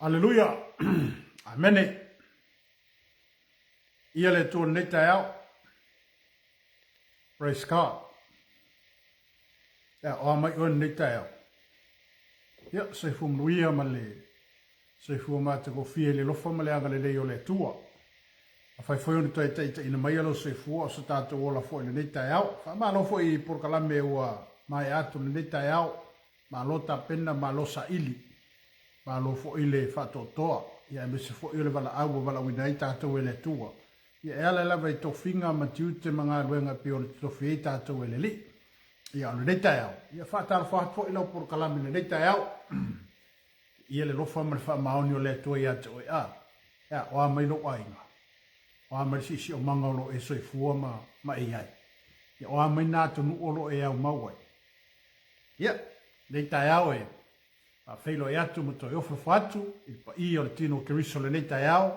Hallelujah. Amen. Ia le tō neta au. Praise God. Ia o mai o neta au. Ia se fumuia ma le. Se fuma te ko fie le lofa ma le anga le leo le tua. A fai foi onu tai tai ina mai alo se fua o se tātou ola foi le neta au. Fa ma lo foi por kalame ua mai atu le neta au. Ma lo ta pena ma lo sa ili. Ma lo fo ile fatotoa ia me se fo ile vala au vala winai tātou ele tua ia ela la vai to finga ma tiute manga luenga pe o to fi tātou ele li ia le deta au ia fatal fo ile por kalame le deta au ia le lofa ma fa maoni o le tua ia to ia ia o mai lo ainga o mai si o manga lo e so fu ma ia ia o mai na to no lo e au mawai ia deta au e a feilo e atu mo toi ofo fatu i pa i o le tino keriso le neita eau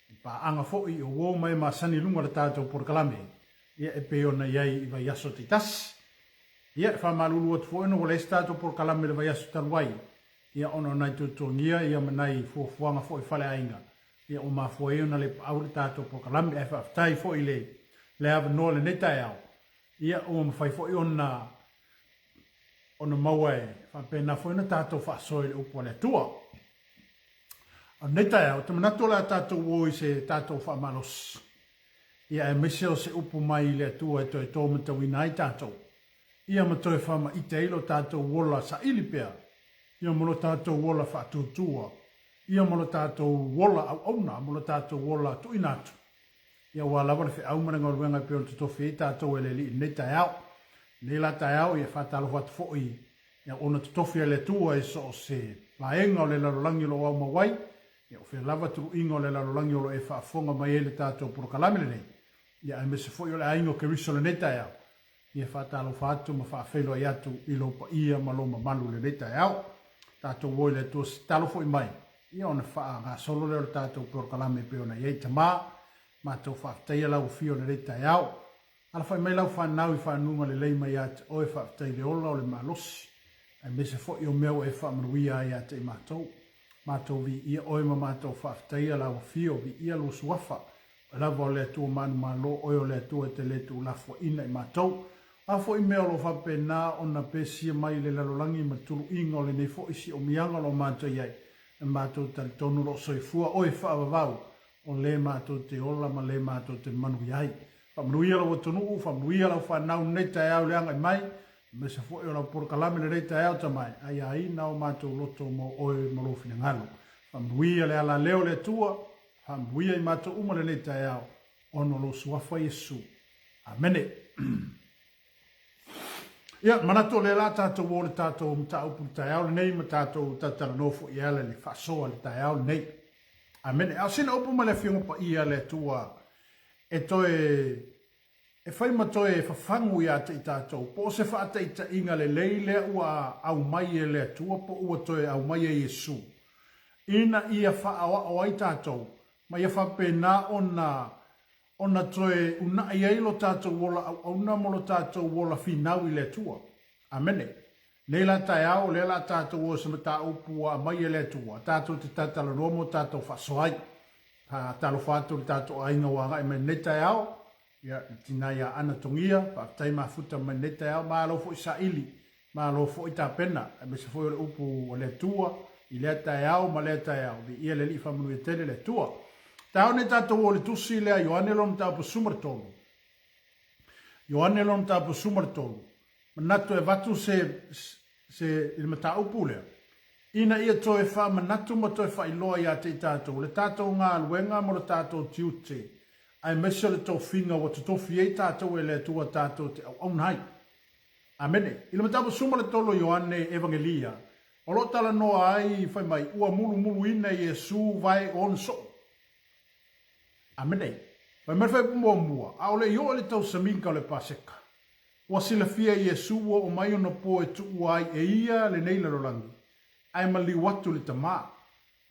i pa anga fo i o wō mai ma sani lunga le tātou por kalame ia e pe ona iai i vai aso te tas ia e wha malulu atu fo eno le tātou por kalame le vai aso taruai ia ono nai tutongia ia manai fuanga fo i fale ainga ia o ma fo e ona le au le tātou por kalame e whaftai fo i le ava no le neita eau ia o ma fai fo i ona maua e whapena whaina tātou whaasoi le upo le tua. A neta e, o te manato la tātou oi se tātou whaamalos. Ia e meseo se upo mai le tua e toi tō matawina i tātou. Ia matoi whama i te ilo tātou wola sa ilipea. Ia mono tātou wola whaatutua. Ia mono tātou wola au auna, mono tātou wola tuinatu. Ia wā lawa le whi aumaranga o ruenga peo te tofi i tātou ele li neta e au. Le la tai au ia fatalo wat foi ia ona tofia le tua e so se laenga o le larolangi lo au mawai ia o fe lava tu ingo le larolangi lo e fa fonga mai ele tato por kalame le ia me se foi o le aingo ke riso le neta ia fatalo fatu ma fa felo ia tu ilo pa ia maloma malu le neta ia tato wo le tu talo foi mai ia ona fa ga solo le tato por kalame pe ona ia tama ma to fa taia la o fio le neta ia ala fai mai lau whanau i whanunga le lei mai ate o e whaatai le ola o le malosi. Ai me se fo i o meo e whaamaruia ai ate i mātou. Mātou vi ia oe ma mātou whaatai ala o fio vi ia lo suafa. O lava o le atua manu malo oe o le atua te le tu lafo ina i mātou. A fo i meo lo whapena o na pesia mai le lalolangi ma tulu inga o le nei fo isi o mianga lo mātou iai. E mātou tali tonu lo soifua oe whaavavau o le mātou te ola ma le mātou te manu iai. Whamruia lau atonu, whamruia lau whanau neita e au leanga i mai, me se fo e lau por kalame le reita e au ta mai, ai ai nao mātou loto mo oe malofine ngalo. Whamruia le ala leo le tua, whamruia i mātou uma le neita e au, ono lo suafa Yesu. Amene. Ia, manato le la tātou o le tātou mta upu tai au le nei, ma tātou tatara nofo i ala le whasoa le tai au le nei. Amene. Au sina upu ma le fionga pa i ala tua, e toe e fai ma toe fa fangu ia te tātou po se fa te ita inga le leile ua au mai e le tua po ua toe au mai e Yesu ina ia fa awa o ai tātou ma ia fa pena ona toe una ia ilo tātou wola au una molo tātou wola finau i le tua amene leila tai au leila tātou o se mata upu a mai e le tua tātou te tatalo nomo tātou fa soai ha talo fatu tato ainga wanga me neta yao ya tina ya ana tongia pa tai mafuta me neta yao ma lo fo isaili ma lo fo ita pena me se fo upu le tua i le ta yao ma le ta yao di ia le li fa manu tele le tua tao ne tato o le tusi le Ioane lom ta po sumartolo Ioane lom ta po sumartolo manato e vatu se il mata upu le ina ia toe wha manatu ma toe wha iloa ia te tātou. Le tātou ngā luenga mo le tātou tiute. Ai mesa le tō whinga wa te tofi e tātou e le tua tātou te au nai. Amene. Ila matapu suma le tolo Ioane Evangelia. O lo tala noa ai whai mai ua mulu ina Yesu vai on so. Amene. Whai mai whai mua. A o le io le tau saminka o le paseka. Ua sila fia Yesu o mai ona po e tu uai e ia le neila rolangi. Ai mali watu le tama.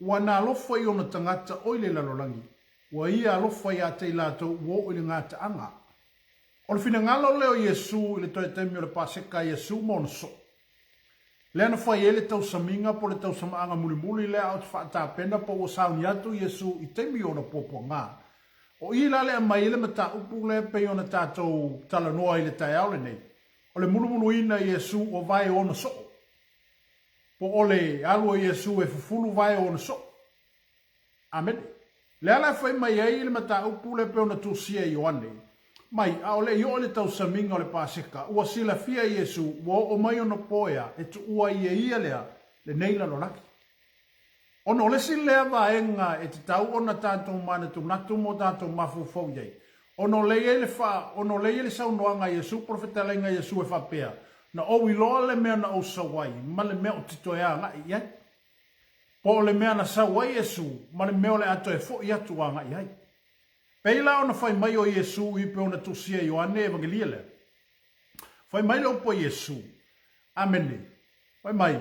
Ua na alofa i ona tangata o le lalolangi. Ua ia alofa i a te ilato uo i le ngata anga. O le fina ngalo leo Yesu i le toi temi o le paseka Yesu mono so. Lena fai ele tau saminga po le tau samaanga muli le au te whaatapena po o sauni atu Yesu i temi o na popo ngā. O i la le a mai ele mata upu le pe o na tātou tala noa i le tai aule nei. O le mulu ina Yesu o vai o na so. Po o le alua Yesu e fufulu vai o na so. Amen. Le ala fai mai ai le mata upu le pe o na tusia i oane. Mai, a ole i ole tau saminga o le paseka, ua sila fia Yesu, ua o mai ono poea, e tu ua ia lea, le neila lo laki. Ono le si lea vaenga e te tau ona tātou mana tu natu mo tātou mafufau iei. Ono le ele fa, ono le ele saunoanga Yesu, profetalenga Yesu e fa pea, na o iloa le mea na o sawai, ma le mea o titoea ngai iei. Po le mea na sawai Yesu, ma le mea o le ato e fo i atu anga iei. Peila ona fai mai o Yesu i pe ona tusia Ioane evangelia le. Fai mai le opo Yesu. Amene. Fai mai.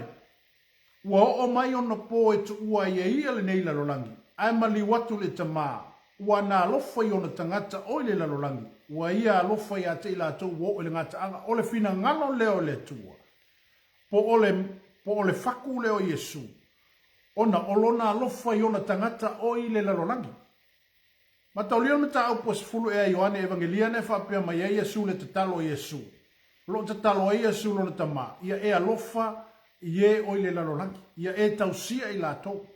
Ua o mai ona po e tu ua ia le nei lalolangi. Ai mali watu le tama. Ua na alofa i ona tangata o le lalolangi. Ua ia alofa i a te ila tau o le ngata anga. O le fina ngano leo le tua. Po ole faku leo Yesu. Ona olona alofa i ona tangata o le lalolangi. Ma taulia me ta au pos fulu e Ioane evangelia ne fa pe mai Yesu le te talo Yesu. Lo te talo Yesu lo te ma. Ia e alofa ie o le lalolangi. Ia e tausia i lato.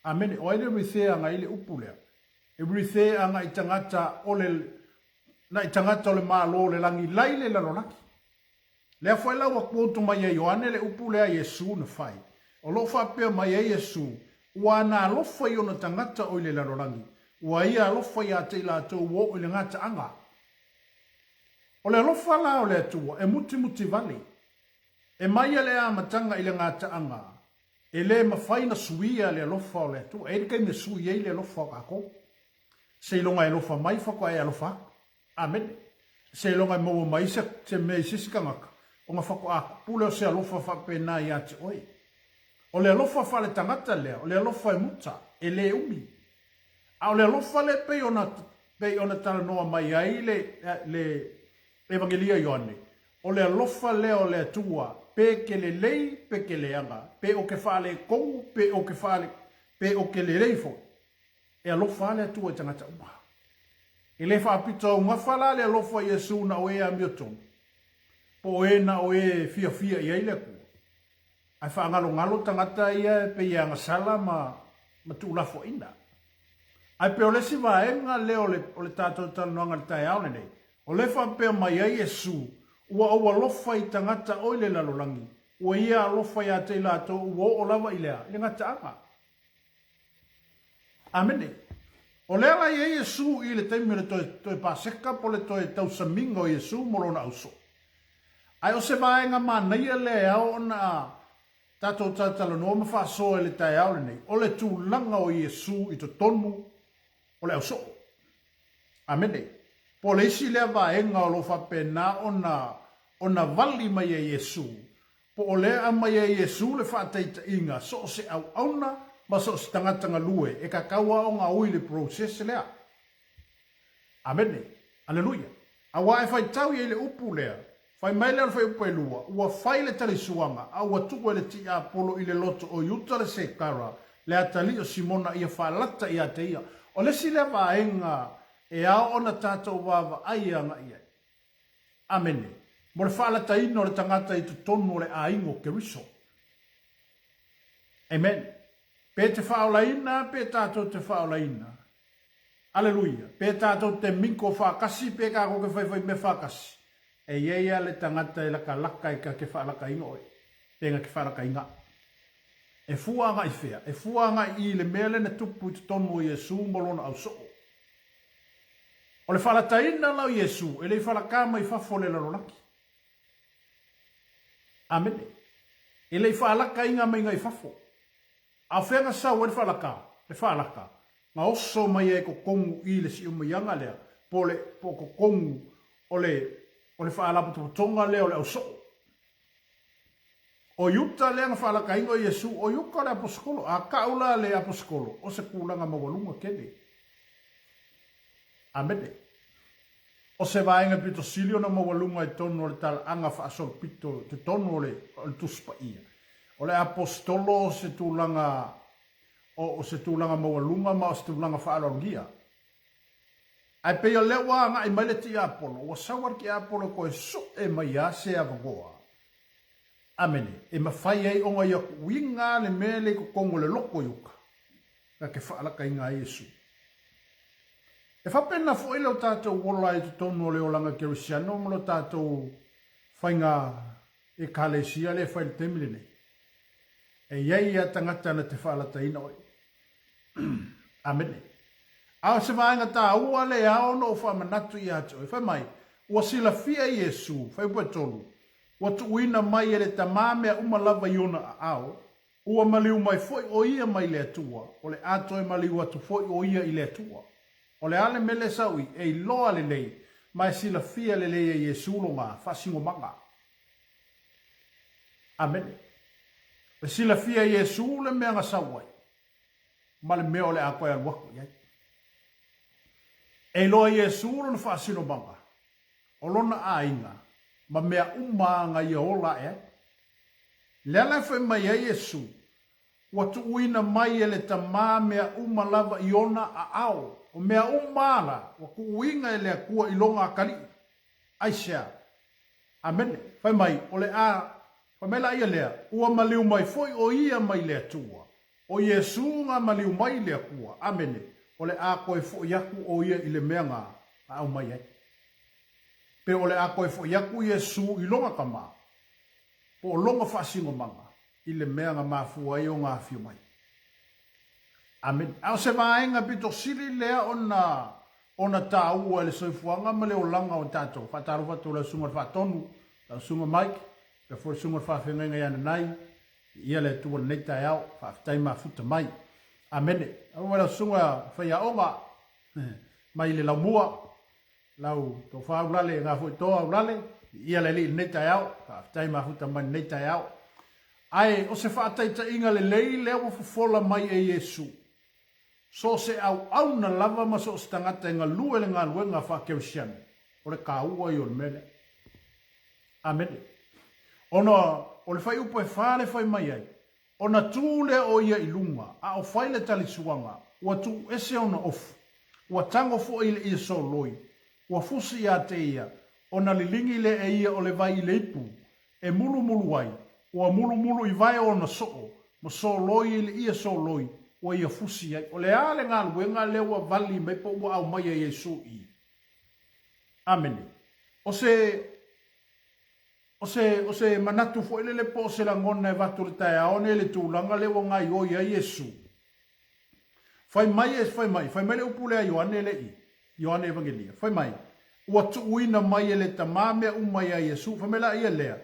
Amen. O ele rithea nga ile upulea. E rithea nga itangata o le na itangata o le malo le langi lai le lalolangi. Le fa la wa kuoto mai Ioane le upulea Yesu na fai. O lo fa pe mai Yesu wa na alofa i ona tangata o le lalolangi. Ua ia alofa ia te ila tau o le ngata anga. O le alofa la o le atua, e muti vale. E mai le a matanga i le ngata anga. E le mawhaina suia le alofa o le atua. E rika me suia i le alofa o kako. Se ilonga e alofa mai whako e alofa. Amen. Se ilonga e maua mai se mei sisikangaka. O nga whako a pule o se alofa whapena i ate oi. O le alofa whale tangata lea. O le alofa e muta. E le umi. A le alofa le pe ona tala noa mai ai le evangelia Ioane. O le alofa le o le atua, pe ke le lei, pe ke le anga, pe o ke whale kou, pe o ke le leifo. E alofa le atua i tangata uma. E le whaapita o ngawhala le alofa Yesu na o e a miotong. Po e na o e fia i aile kua. Ai whaangalo tangata ia pe ia ngasala ma tūlafo ina. Ai pe ole si vaenga le o le tātou talanoanga le tai aone nei. O le whapea mai ai Yesu, ua o alofa i tangata o le lalolangi. Ua ia alofa i a te lato ua o lava i lea, le ngata anga. Amene. O le ala i Yesu i le taimi le toi paseka po le toi tausaminga o Yesu morona auso. Ai o se vaenga manaia le ao na tātou talanoa mawhasoa le tai aone nei. O le tūlanga o Yesu i to tonu o le auso. Amene. Po le isi lea vaenga o lo whapena ona vali mai e Yesu. Po o lea mai e Yesu le whateita inga. So se au auna, ma so se tangatanga lue. E ka kaua o ngā ui le process lea. Amene. Aleluia. A wa e whai tau i le upu lea. Whai mai lea whai upu e lua. Ua whai le tali suanga. A ua tuku e le ti a polo i le loto o yuta le se kara. Le atali o Simona ia whalata i a te ia. O le si le vaenga e ao ona tātou wawa ai anga ia. Amene. Mo le whalata ino le tangata i tu tonu le aingo ke riso. Amen. Pe te whaolaina, pe tātou te whaolaina. Aleluia. Pe tātou te minko whakasi, pe kā koke whai me whakasi. E ia le tangata i laka i ka ke whalaka ingo oi. Penga ke whalaka inga. E fuanga i fea. E fuanga i le mele na tupu i tu tonu o Yesu molona au soo. O le whalataina lau Yesu, e le whalakama i whafo le lalolaki. Amene. E le whalaka inga mai ngai whafo. A whenga sau e le whalaka. Le whalaka. Nga oso mai e ko kongu i le si umayanga lea. Po ko kongu o le whaalapu tonga lea o le au soo. O yuta lea nga whalaka inga o Yesu, o yuka le aposkolo. A kaula le aposkolo. O se kulanga mawalunga kene. Amene. O se vaenga pito silio na mawalunga i tonu o le tala anga whaasol pito te tonu o le tuspa ia. o le apostolo se tūlanga o se tūlanga maualunga ma o se tūlanga whaalongia. Ai pea lewa nga i maile ti Apolo, o sawar ki Apolo ko e so e mai a se avangoa. Amene, e mawhai ei onga ia winga le mele ko kongo le loko yuka. Ka ke whaalaka i ngā Yesu. E whapena fo ele o tātou wola i tonu o leo langa kerisiano, mo lo tātou whainga e kālesia le whaile temile nei. E iei a tangata na te whaalata ina oi. Amene. Ao se vaenga tā ua le ao no o whamanatu i ato. E whai mai, ua sila fia Yesu, whai pua tolu. Ua tu uina mai ele ta mamea umalava iona a ao. Ua maliu mai foi o ia mai le atua. O le ato e maliu atu foi o ia i le atua. O le ale mele saui e loa le lei. Mai sila fia le lei e Yesu longa, fasingo manga. Amen. E sila fia Yesu le mea nga sawai. Ma le mea o le akoe al waku iai. E loa Yesu lona fasingo manga. O lona a inga. Ma mea umanga ia ola e. Lele fai mai e Yesu. Watu uina mai ele ta maa mea umalava iona a ao. O mea umala. Waku uinga ele a kua ilonga akali. Aisha. Amene. Fai mai. Ole a. Fai mai la ia lea. Ua maliu mai foi o ia mai lea tua. O Yesu nga maliu mai lea kua. Amene. Ole a koe foi yaku o ia ile mea nga. A au mai ai. Pe ole a koe foi yaku Yesu ilonga kama. Po longa fasingo manga. Ile mea nga mafua i o ngā whio mai. Amen. Ao se vaenga pito sili lea ona tā ua le soifuanga ma leo langa o tātou. Whataru whatu la sunga whatonu, la sunga maik, la fore sunga whawhenga iana nai, ia le tua neita au, whaftai ma futa mai. Amen. Ao la sunga whaia onga, mai le lau mua, lau tō whaurale, ngā fui tō aurale, ia le li neita au, whaftai ma futa mai neita au. Ai, o se whaataita inga le lei leo wa fufola mai e Yesu. So se au na lava ma so se tangata inga lue le ngā luenga whakeu sian. O le ka ua i o le mele. Amen. Ona, o le whai upo e whare whai mai ai. Ona tūle o ia i lunga. A o whai le tali suanga. Ua tu ese ona ofu. Ua tango fo i le ia so loi. Ua fusi ia te ia. Ona lilingi le e ia o le vai i le ipu. E mulu mulu ai. Ua mulu mulu i vai o na soo, ma so loi ili ia so loi, ua ia fusi ai. O le ale ngā luenga lewa vali mai po ua au mai a Yesu i. Amen. O se manatu fo ele le po se langona e vatu le tae aone le tūlanga lewa ngai o ia Yesu. Fai mai le upule a Ioane le i, Ioane Evangelia. Fai mai, ua tu uina mai ele tamame umai a Yesu, fai mai la ia lea,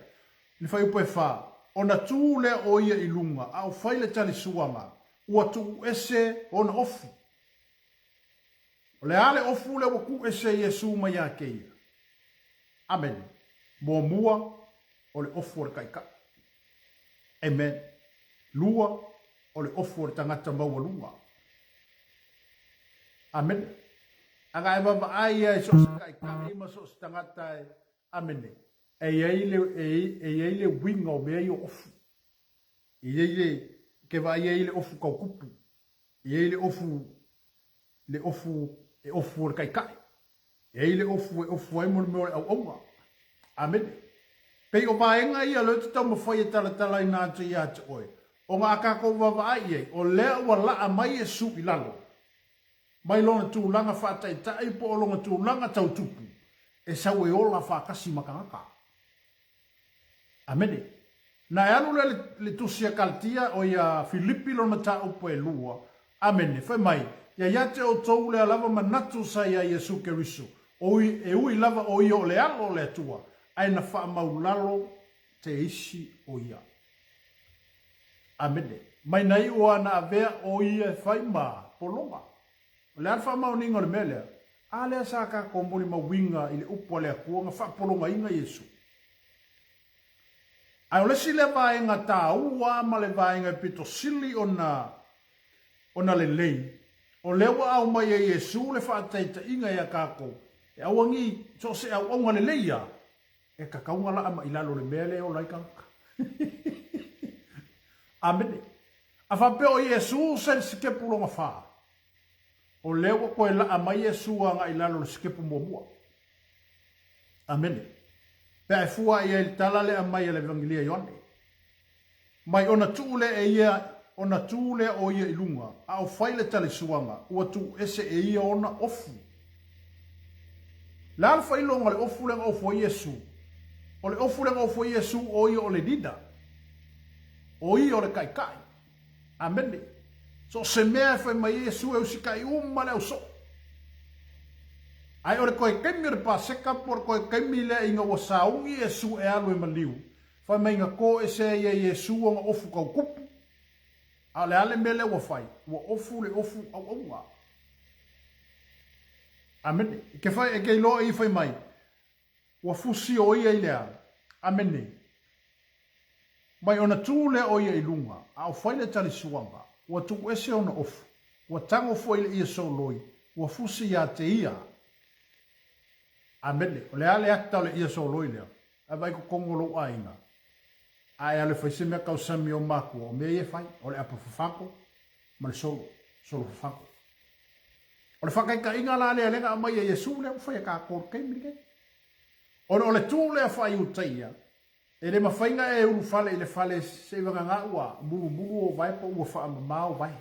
ni fai upo e wha. Ona tū lea o ia i lunga, au whaile tali suanga, ua tu ese ona ofu. O le ale ofu le waku ese Yesu mai a keia. Amen. Mua mua o le ofu o le kaika. Amen. Lua o le ofu o le tangata maua lunga. Amen. Anga e mama aia e so se kaika, ima so se tangata e. Amen. E eile winga o mea i o ofu. E eile, ke wa eile ofu kau kupu. E eile ofu, le ofu, e ofu o le kaikai. E eile ofu ai mone mea au onga. Amen. Pei o vaenga ia lo te tau mawhai e tala i nātu i atu oe. O ngā kako wawai e, o lea ua laa mai e su i lalo. Mai lona tūlanga whātai tai po o longa tūlanga tau tupu. E sau e ola whakasi makangaka. Amene. Na e anu le tusia kaltia o ia Filipi lo mata upo e lua. Amene. Fai mai. Ia iate o tou le alava manatu sa ia Yesu Keriso. E ui lava o ia o le alo le atua. Ai na wha maulalo te isi o ia. Amene. Mai nai o ana avea o ia e whai maa polonga. O le alfa mauninga le melea. A lea sa ka komoni mawinga i le upo le akua nga wha polonga inga Yesu. Ai o lesi le vaenga tā ua ma le vaenga pito sili ona le lei. O lewa au mai e Yesu le whaataita inga ia kako. E awangi so se au aunga le leia. E kakaunga la ama ilalo le mele o laikanka. Amene. A whape o Yesu se sikepu longa wha. O leo koe la ama Yesu anga ilalo le sikepu mua. Amene. Pe ai fua ia il tala le ama ia le evangelia Ioane. Mai ona tuule e ia, ona tuule o ia ilunga. A o whaile tale suanga. Ua tu ese e ia ona ofu. La alfa ilonga le ofu lenga ofu o Yesu. O le ofu lenga ofu o Yesu o ia o le dida. O ia o le kai. Amene. So se mea fai mai Yesu e usikai uma le uso. Ai ore koe kemi ore pa seka por koe kemi le inga wa saungi Yesu e alu e maliu. Fai mai inga ko e se ia Yesu o nga ofu kau kupu. Ale ale mele wa fai. Wa ofu le ofu au aunga. Amene. Ke fai e kei loa i fai mai. Wa fusi o ia ilea. Amene. Mai ona tūle o ia ilunga. Au fai le tali suanga. Wa tu ese ona ofu. Wa tango fo ile ia so loi. Wa fusi ia te ia. Amene. O le ale akta o le ia so loi lea. A vai ko kongolo aina. Ai ale fai se mea kau sami o maku. O mea ia fai. O le apa fafako. Ma le solo. Solo fafako. O le whakai ka inga la lea lenga a mai e Yesu lea. Fai ka kor kei mire. O le tūle a fai utaia. E le mawhainga e ulu fale i le fale se wanga ngā ua. Mulu o vai pa ua wha amamao vai.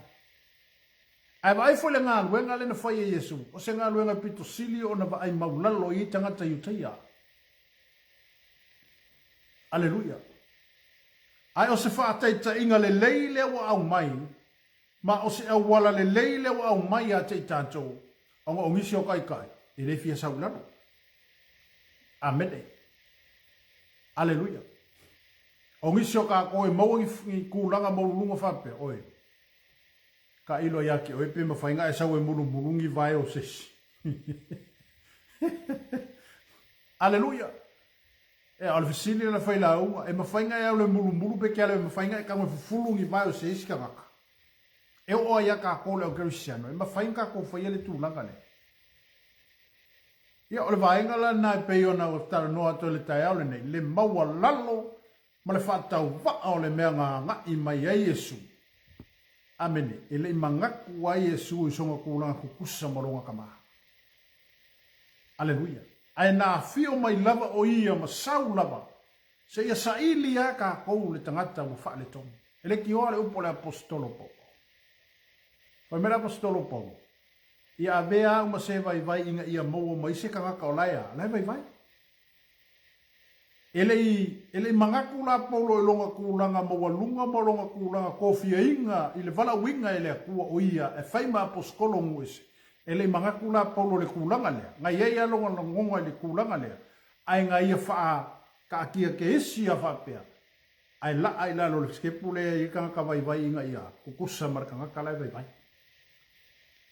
Ai vai fo le ngā luenga le na whai e Yesu. O se ngā luenga pito sili o na wa ai maulalo i tangata utaia. Aleluia. Ai o se whaataita inga le leile wa au mai. Ma o se au wala le leile wa au mai a te tātou. O ngā ongisi o kai. I le fia saulano. Amene. Aleluia. O ngisio ka koe mawangi kulanga maulunga whape, oe. Ka ilo yake, oe pe mawhainga e sau e mulungi vai o sesi. Aleluia. E alfisili na whaila unga, e mawhainga e au le mulumulu pe kia le mawhainga e kango fufulungi vai o sesi ka ngaka. E o ia ka kole o kerisiano, e mawhainga ko whaia le tūlanga le. Ia o le vaenga la na pe ona o tara noa to le tai au le nei. Le maua lalo ma le whaatau waa o le mea ngā i mai a Yesu. Amene. E le mangaku a Yesu i songa kūlanga kukusa maronga kama. Aleluia. Ai nā fio mai lava o ia ma sau lava. Se ia saili a ka kou le tangata mo wha le tongu. E le ki oa le upo le apostolo po. Pai mera apostolo po. Ia avea uma se vai inga ia maua mai se kangaka o laia. Lai vai. Ele mangaku la paulo e longa kulanga maua lunga ma longa kulanga kofia inga. Ile vala winga ele kua o ia. E whaima aposkolo nguese. Ele mangaku la paulo le kulanga lea. Ngai ia longa ngonga le kulanga lea. Ai ngai ia faa ka kia ke esi a whapea. Ai la lo le skepu lea i kangaka vai inga ia. Kukusa markangaka lai vai.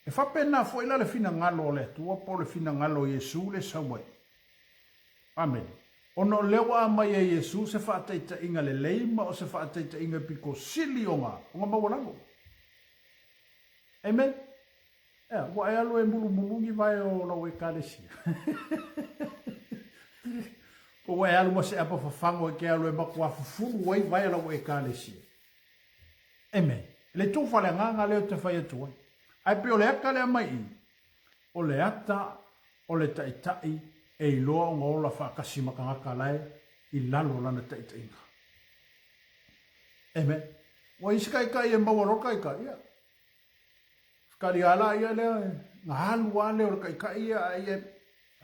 E whapena fo ila le fina ngalo le tua po le fina ngalo Yesu le sawai. Amen. Ono lewa mai e Yesu se whaataita inga le leima o se whaataita inga piko sili o ngā mawalango. Amen. Wa e alo e mulungi vai o lau e kālesia. Po wa e alo ma se apa whawhango e ke alo e makua fufuru vai o lau e kālesia. Amen. Le tō whale nganga leo te whai atuai. Ai pe o le aka lea mai i. O le ata, o le taitai, e i loa o ngola whaakasi makangaka lai, i lalo lana taitai nga. Amen. Wa iskai kai e mawaro kai kai ia. Kari ala ia lea, ngā halu a leo kai kai ia, ia,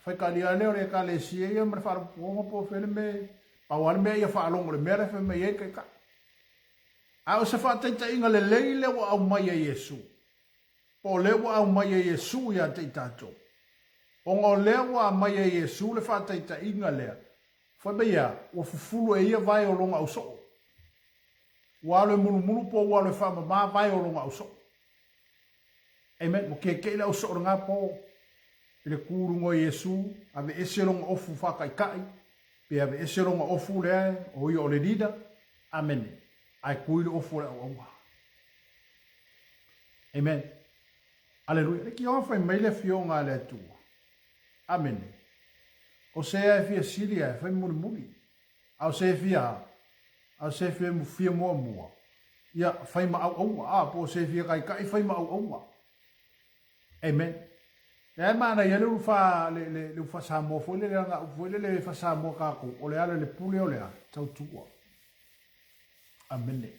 whai kari a leo le ka le sia ia, mara whaara puonga po whele me, pawale me ia whaalongo le mera whele me ia kai kai. A o se whaataitai nga le leile wa au mai a Yesu. O lewa au mai e Yesu ia te tato. O ngā lewa mai e Yesu le whātaita inga lea. Whaibea, wa fufulu e ia vai o longa au so. Wale mulu po wale whamama vai o longa au so. Amen. Mo ke keila au so o ngā po. Ile kūrungo Yesu. Ave ese longa ofu whakaikai. Pe ave ese longa ofu lea. O ia o le rida. Amen. Ai kuile ofu lea o aua. Amen. Aleluia. Reki o fai mai le fionga le tua. Amen. O se e fia silia, fai muri. Au se fia mu fia mua. ia fai ma au a po se fia kai fai ma au. Amen. Ya mana ya lu fa le fa sa mo fo le nga fo le fa sa mo ka ko o le ala le pule o le a tau tua. Amen.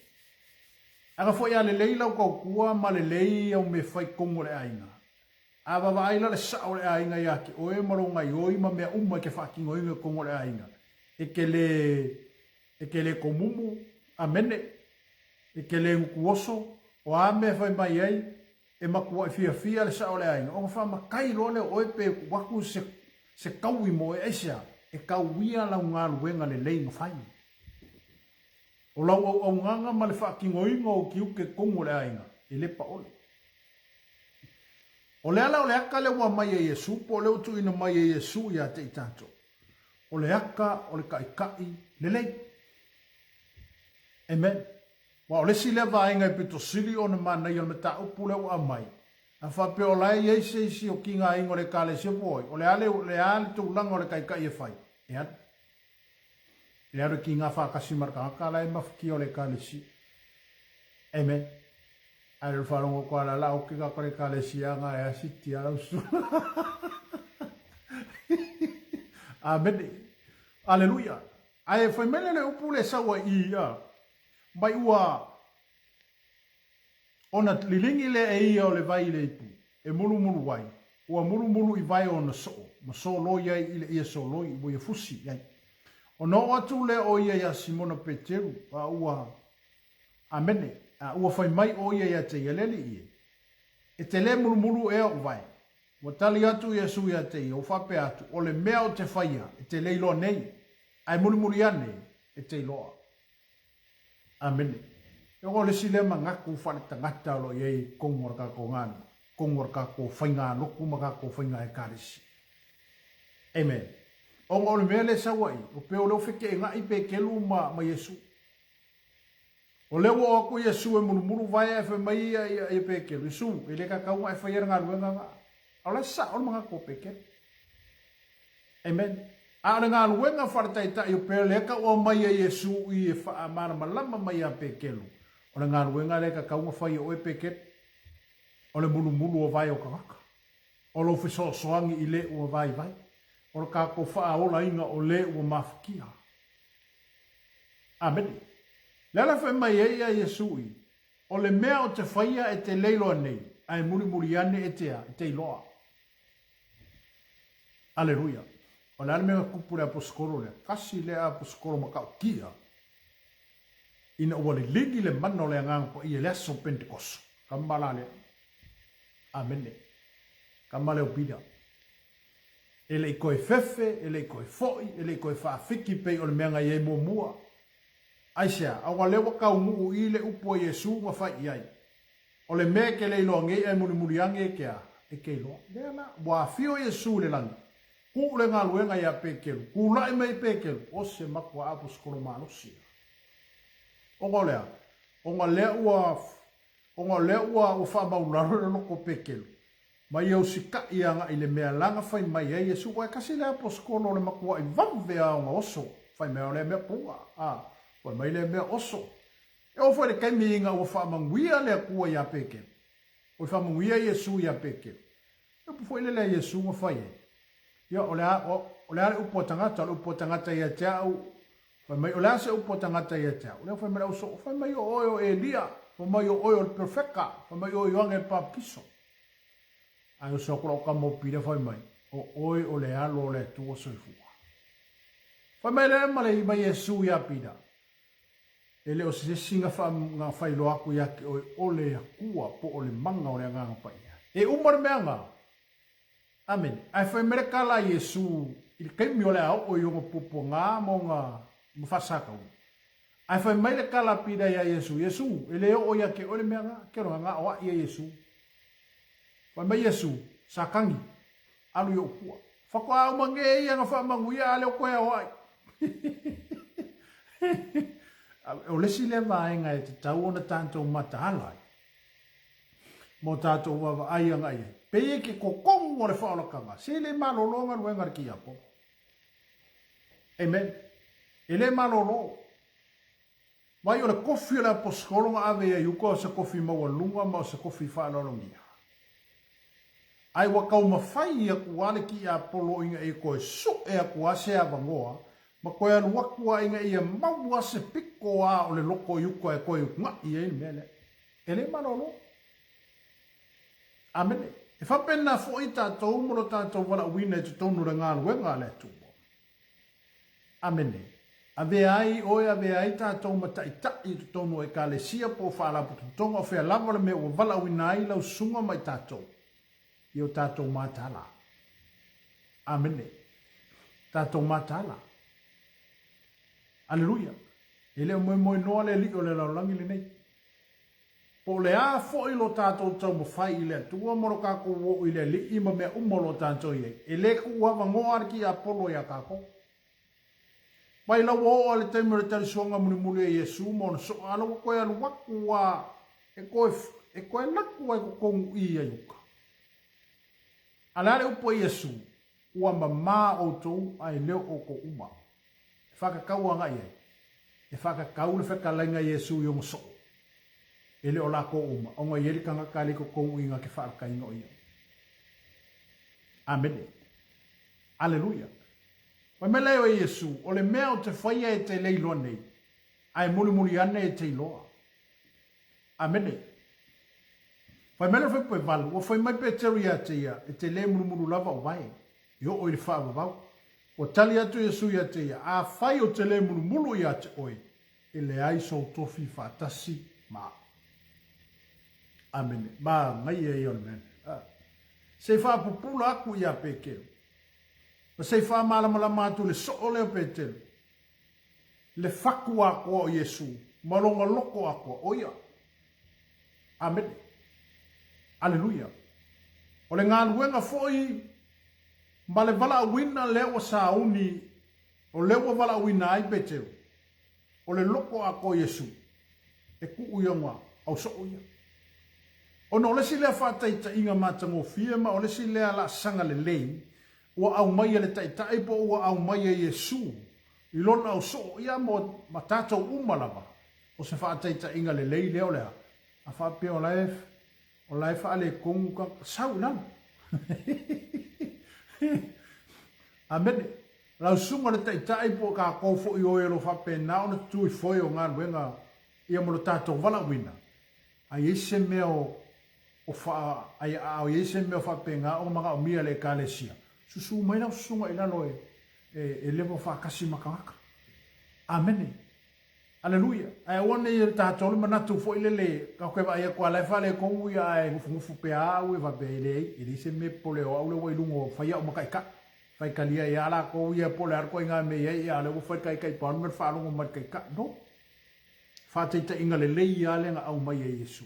Aga fo ya le leila ko kua ma le lei o me fai kongo le ainga. Ava va aila le sa o le ainga ya ki o e maronga i oi ma mea umma ke fa ki ngoi kongo le ainga. E ke le komumu amen. E ke le ukuoso o a me fai mai ai e makua fia le sa o le ainga. O fa makai lo le o e pe waku se kaui mo e esia e kauia la ngā luenga le lei ngafai. O lau au nganga ma le whaakingoinga o ki uke kongo le ainga, e le pa ole. O le ala o le aka le ua mai e Yesu, po le utu ina mai e Yesu ia te i tanto. O le aka, o le kai le lei. Amen. Wa o le si le vaenga i pito sili o na mana i o me ta upu le ua mai. A whape o lai e se isi o ki ngā ingo le ka le se voi. O le ale tu langa o le kai e whai. E anu. Le aro ki ngā whakasi maraka la e mawhiki o le kālesi. Amen. Ai le wharongo kua la lau ki ka kore kālesi a ngā e asiti a lausu. Amen. Aleluia. Ai whai mele le upu le sawa i a. Mai ua ona lilingi le e ia o le vai le ipu. E mulu wai. Ua mulu i vai o na soo. Ma soo loi ai i le ia soo loi i boi fusi ai. O no atu le o ia Simona Peteru a ua amene a ua fai mai o ia te yeleli ie. E te le mulu e o vai. Wa tali atu Yesu ia te o whape atu o le mea o te whaia e te leilo nei. Ai mulu ane e te iloa. Amene. E o le silema ngaku whane tangata lo iei kongor ka ko ngani. Kongor ka ko whainga nuku maka ko whainga e karisi. Amen. O ngā ole mea le sawai, o peo leo whike e ngā ipe kelu ma Yesu. O leo o ako Yesu e mulu vai e whai mai ia e pe kelu. Yesu, e le ka kaunga e whaiera ngā ruenga ngā. O le sa, o le mga ko pe kelu. Amen. A le ngā ruenga wharataita i o peo le ka o mai a Yesu i e wha amana malama mai a pe kelu. O le ngā ruenga le ka kaunga whai o e pe kelu. O le mulu o vai o kawaka. O lo fiso soangi i le o vai. O ka ko whaaola inga o le ua mawhikia. Amen. Lala whai mai a Yesu i. O le mea o te whaia e te leilo nei. Ai muri ane e te iloa. Aleluia. O le ane mea kupure aposkoro le. Kasi le aposkoro makao kia. Ina ua le ligi le mano le angang po i le aso Pentekoso. Kambala le. Amen. Kambale o pida. Ele i koe fefe, ele i koe foi, ele i koe whaafiki pei o le meanga i e mua. Aisea, awa lewa kau ngu i le upo Yesu ma whai iai. O le mea ke le iloa ngei e muri ange e kea, e ke iloa. Lea na, wa fio Yesu le langi. Ku le ngā luenga i a pekelu, ku lai mei pekelu, o se makua apos kolo malosia. O ngā lea, o ngā lea ua o wha maularo le loko pekelu. Mai au sika i anga i le mea langa whai mai e Yesu wai kasi le aposkolo le makua i vamve a o oso. Whai mea o le mea pua. Whai mai le mea oso. E o whai le kaimi inga ua whaamanguia le akua i a peke. O whaamanguia Yesu i a peke. E pu whai le Yesu ma whai e. Ia o le ale upo tangata, le upo tangata i a te au. Whai mai o le ase upo tangata i a te au. Le whai mai au so, whai mai o oio Elia. Whai mai o oio le perfeka. Whai mai o ioange le papiso. Ai o sokora o ka mo pira whai mai. O oi o le alo o le tua soifua. Whai mai le male i mai Yesu i a pira. E le o se singa ngā whai lo aku i ake o le akua po o le manga o le nganga pai. E umar mea ngā. Amen. Ai whai mere kala Yesu i kaimi o le au o i onga pupo ngā mo ngā mwhasakau. Ai whai mai le kala pira i a Yesu. Yesu, e le o i ake o le mea ngā. Kero ngā o a i a Yesu. Wai mai Yesu, sakangi, alu i opua. Whakua au mange i anga whaamangu ia ale o koe au ai. O lesi le vaenga e te tau ona tātou mata alai. Mo tātou wawa ai anga i. Peye ke kokongu o le whaolakanga. Se le malolonga ruenga ki apo. Amen. E le malolo. Vai o le kofi o le aposkolonga ave ia yuko o se kofi mawalunga ma o se kofi whaalolongia. Ai wakau mawhai ia kuale ki a polo inga e koe so e a kuase a vangoa, ma koe anu wakua inga ia maua se piko a o le loko yuko e koe nga i e mele. Ele manolo. Amene. E whapena fo i tātou moro tātou wala uina e te tonu re ngā luenga le tumo. Amene. Ave ai oe ave ai tātou matai tai te tonu e ka le sia po whaalapu tutonga o whea lava le me o wala uina ai lau sunga mai tātou. I o tātou mātala. Amene. Tātou mātala. Aleluia. Ele o moe noa le li o le laulangi le nei. Po le a fo i lo tātou tau mo whai i le tua moro kako wo i le li ima mea umolo tātou i e. E le ku ua wangoa ki a polo i a kako. Pai la wo ale te mere tari suanga muni muli e Yesu mo na so ala wa koe alu waku wa e koe naku wa ko kongu i a yuka. Alare upo Yesu ua mama o tou ai leo o ko uma. E whakakau anga i e. E whakakau le whakalenga Yesu i ongo so. E leo la ko uma. Onga i erika ngaka le ko kongu inga ke whaka inga o ia. Amen. Aleluia. Wa me leo e Yesu, o le mea o te whaia e te leilo nei, ai muli ane e te iloa. Amene. Wa me leo whai walu, o whai mai pe te ria te ia, e te le mulu lava o vai, i o i wha wau. O tali atu Yesu ia te ia, a whai o te le mulu ia te oi, e le ai so tofi whatasi ma. Amene. Ma, ngai e ion men. Se wha pupula aku ia pekeo. Ma sei wha malamala mātu le so leo petelu. Le whaku ako o Yesu. Malonga loko ako o ia. Amen. Aleluia. O le ngā luenga foi. Ma le vala awina leo sa uni. O leo vala awina ai petelu. O le loko ako o Yesu. E ku uionga au so o ia. O no lesi lea whataita inga mātango fia ma o lesi lea la sanga le lei. Ua au mai le taitai po ua au mai e Yesu. I lona au so ia mo matatou umalawa. O se whaataita inga le lei leo lea. A whapea o lae whaale kongu ka sau nana. Amene. Lau sunga le taitai po ka kofo i oe lo whapea nao na tui foi o ngā luenga ia mo le tātou wala wina. A yese mea o wha, a yese mea o whapea ngā o mga o mia le kālesia. Susu mai na sunga ina loe e levo fa kasi makaka. Amen. Aleluia. Ai one e ta tolu manatu fo ilele ka ko ba ia kwa la fa le ko ia e ngufu pe a u va be le e se me pole o le wa ilungo fa ia o makai ka. Fa kalia ia la ko ia pole ar ko inga me ia le fa kai kai pa no fa lungo mat kai ka no. Fa te inga le ia le nga au mai e Yesu.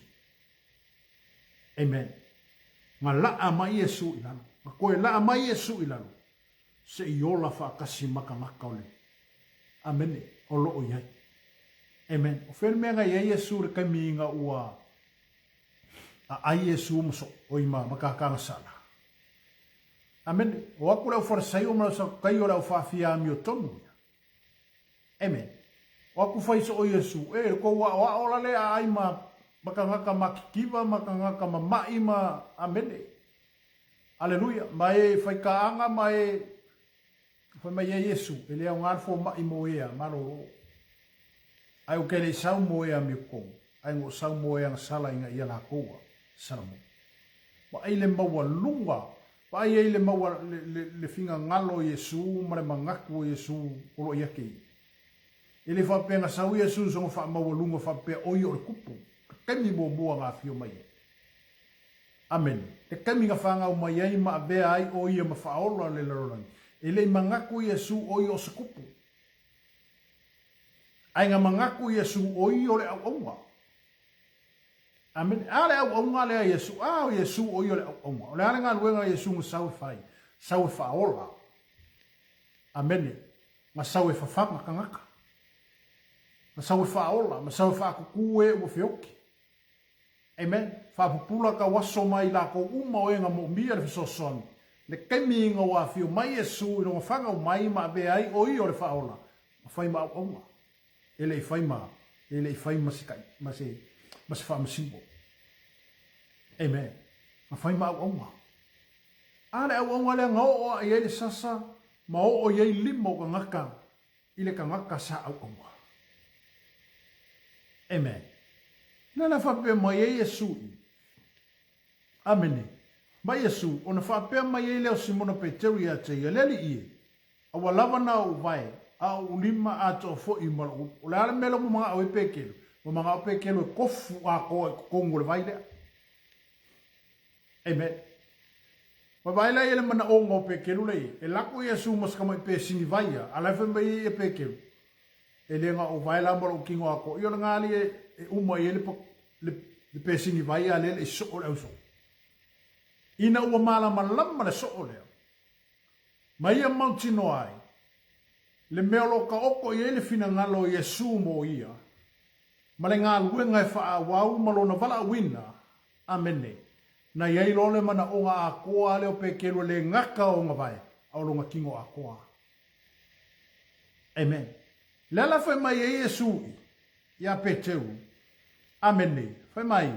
Amen. Ngala ama Yesu ina. Ma koe la mai Yesu i lalo. Se i ola wha kasi maka maka ole. Amene. O loo iai. Amen. O whene mea ngai e Yesu re kai miinga ua. A ai Yesu maso o ima makakanga sana. Amene. O aku leo wharesai o mara sa kai o leo whawhia mi o tonu. Amen. O aku whaiso o Yesu. E ko wa ola le a ai ma makangaka makikiva makangaka maima. Amene. Aleluia, mai fai kaanga mai fai mai Yesu, ele é arfo mai moea, maro. Ai o kele sau moea mi ko, ai ngo sau moea sala inga ia la koa, salamo. Wa ai le maua lunga, wa ai le maua le finga ngalo Yesu, mare mangaku Yesu, olo ia kei. Ele fa penga sau Yesu so fa maua lunga fa pe oio le kupu. Kemi mo mua nga fio mai. Amen. Te kaminga whanga o mai ai ma bea ai o ia ma whaola le larolangi. E le mangaku Yesu o i o se kupu. Ai ngā mangaku Yesu o i o le au aunga. Amen. A le au aunga le a Yesu. A o Yesu o i o le au aunga. O le ale ngā luenga Yesu ma sau whai. Sau whaola. Amen. Ma sau e whawhanga ka ngaka. Ma sau whaola. Ma sau whakuku e ua whioki. Amen. Whapupula ka waso mai la ko uma o enga mo mia le fisosoni. Le kemi inga wa fio mai Yesu i ronga whanga o mai ma be ai o i o le whaola. Ma whai ma au onga. Ele i whai ma e le fai masikai mas fa masimbo amen ma fai ma au ale au le ngao o ye le sasa ma o ye limo ka ngaka ile ka ngaka sa au amen na fa pe ma ye Yesu amen ma Yesu ona fa pe ma ye le Simona Petero ya te ye le i awa lava na o vai a ulima ato fo i mal o la melo mo mga o pekelo mo mga o pekelo kofu a ko ngol vai le amen ma vai la ele mana o ngo pekelo le e la ko Yesu mas ka mai pe sini vai ala fe mai e pekelo ele nga o vai la mo kingo a ko yo nga ali e uma ele le pe sini vai ale le so o so ina o mala malama le so o le mai mountain ai le meolo ka oko i ele fina ngalo Yesu mo ia ma le ngā luenga e wha wau malona wala wina amene na iei lole mana o ngā akoa leo pekero le ngaka o ngā vai au longa kingo akoa amen le ala whai mai e Yesu ia peteu amene whai mai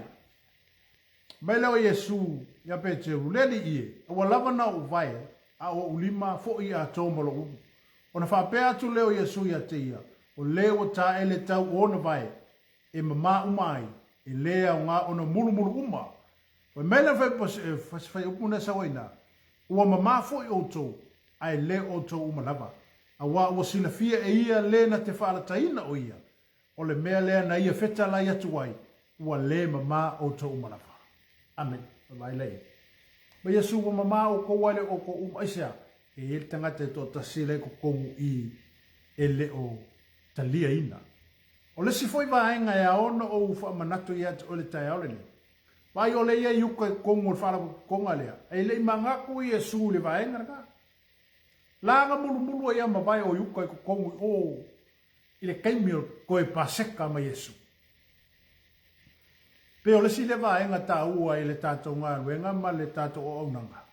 mai leo Yesu ia peteu le li ie awa lava na o vai a o ulima fo i a tōmalo umu. Ona whapea atu leo Yesu ia te ia. O leo ta ele tau ona vai. E mama umai. E lea o ngā ona mulu uma. O mele whai upuna sa waina. Ua mama fo i oto. Ai le oto umalava. A wa ua sila fia e ia le na te whaalataina o ia. O le mea lea na ia feta lai atu wai. Ua le mama oto umalava. Amen. Vai lei. Ma Yesu wa mama o ko wale o ko umaisia e ele tangata to tasile ko kongu i ele o talia ina o le si foi vaenga e ona o fa manato ia o le tai ole vai o le ia yuka kongu fala konga lea e le manga ko Yesu le vaenga ka la nga mulu ia ma vai o yuka ko kongu o ile kaimio ko e paseka ma Yesu pe o le si le vaenga ta ua i le tatou ngā ruenga ma le tatou o aunanga.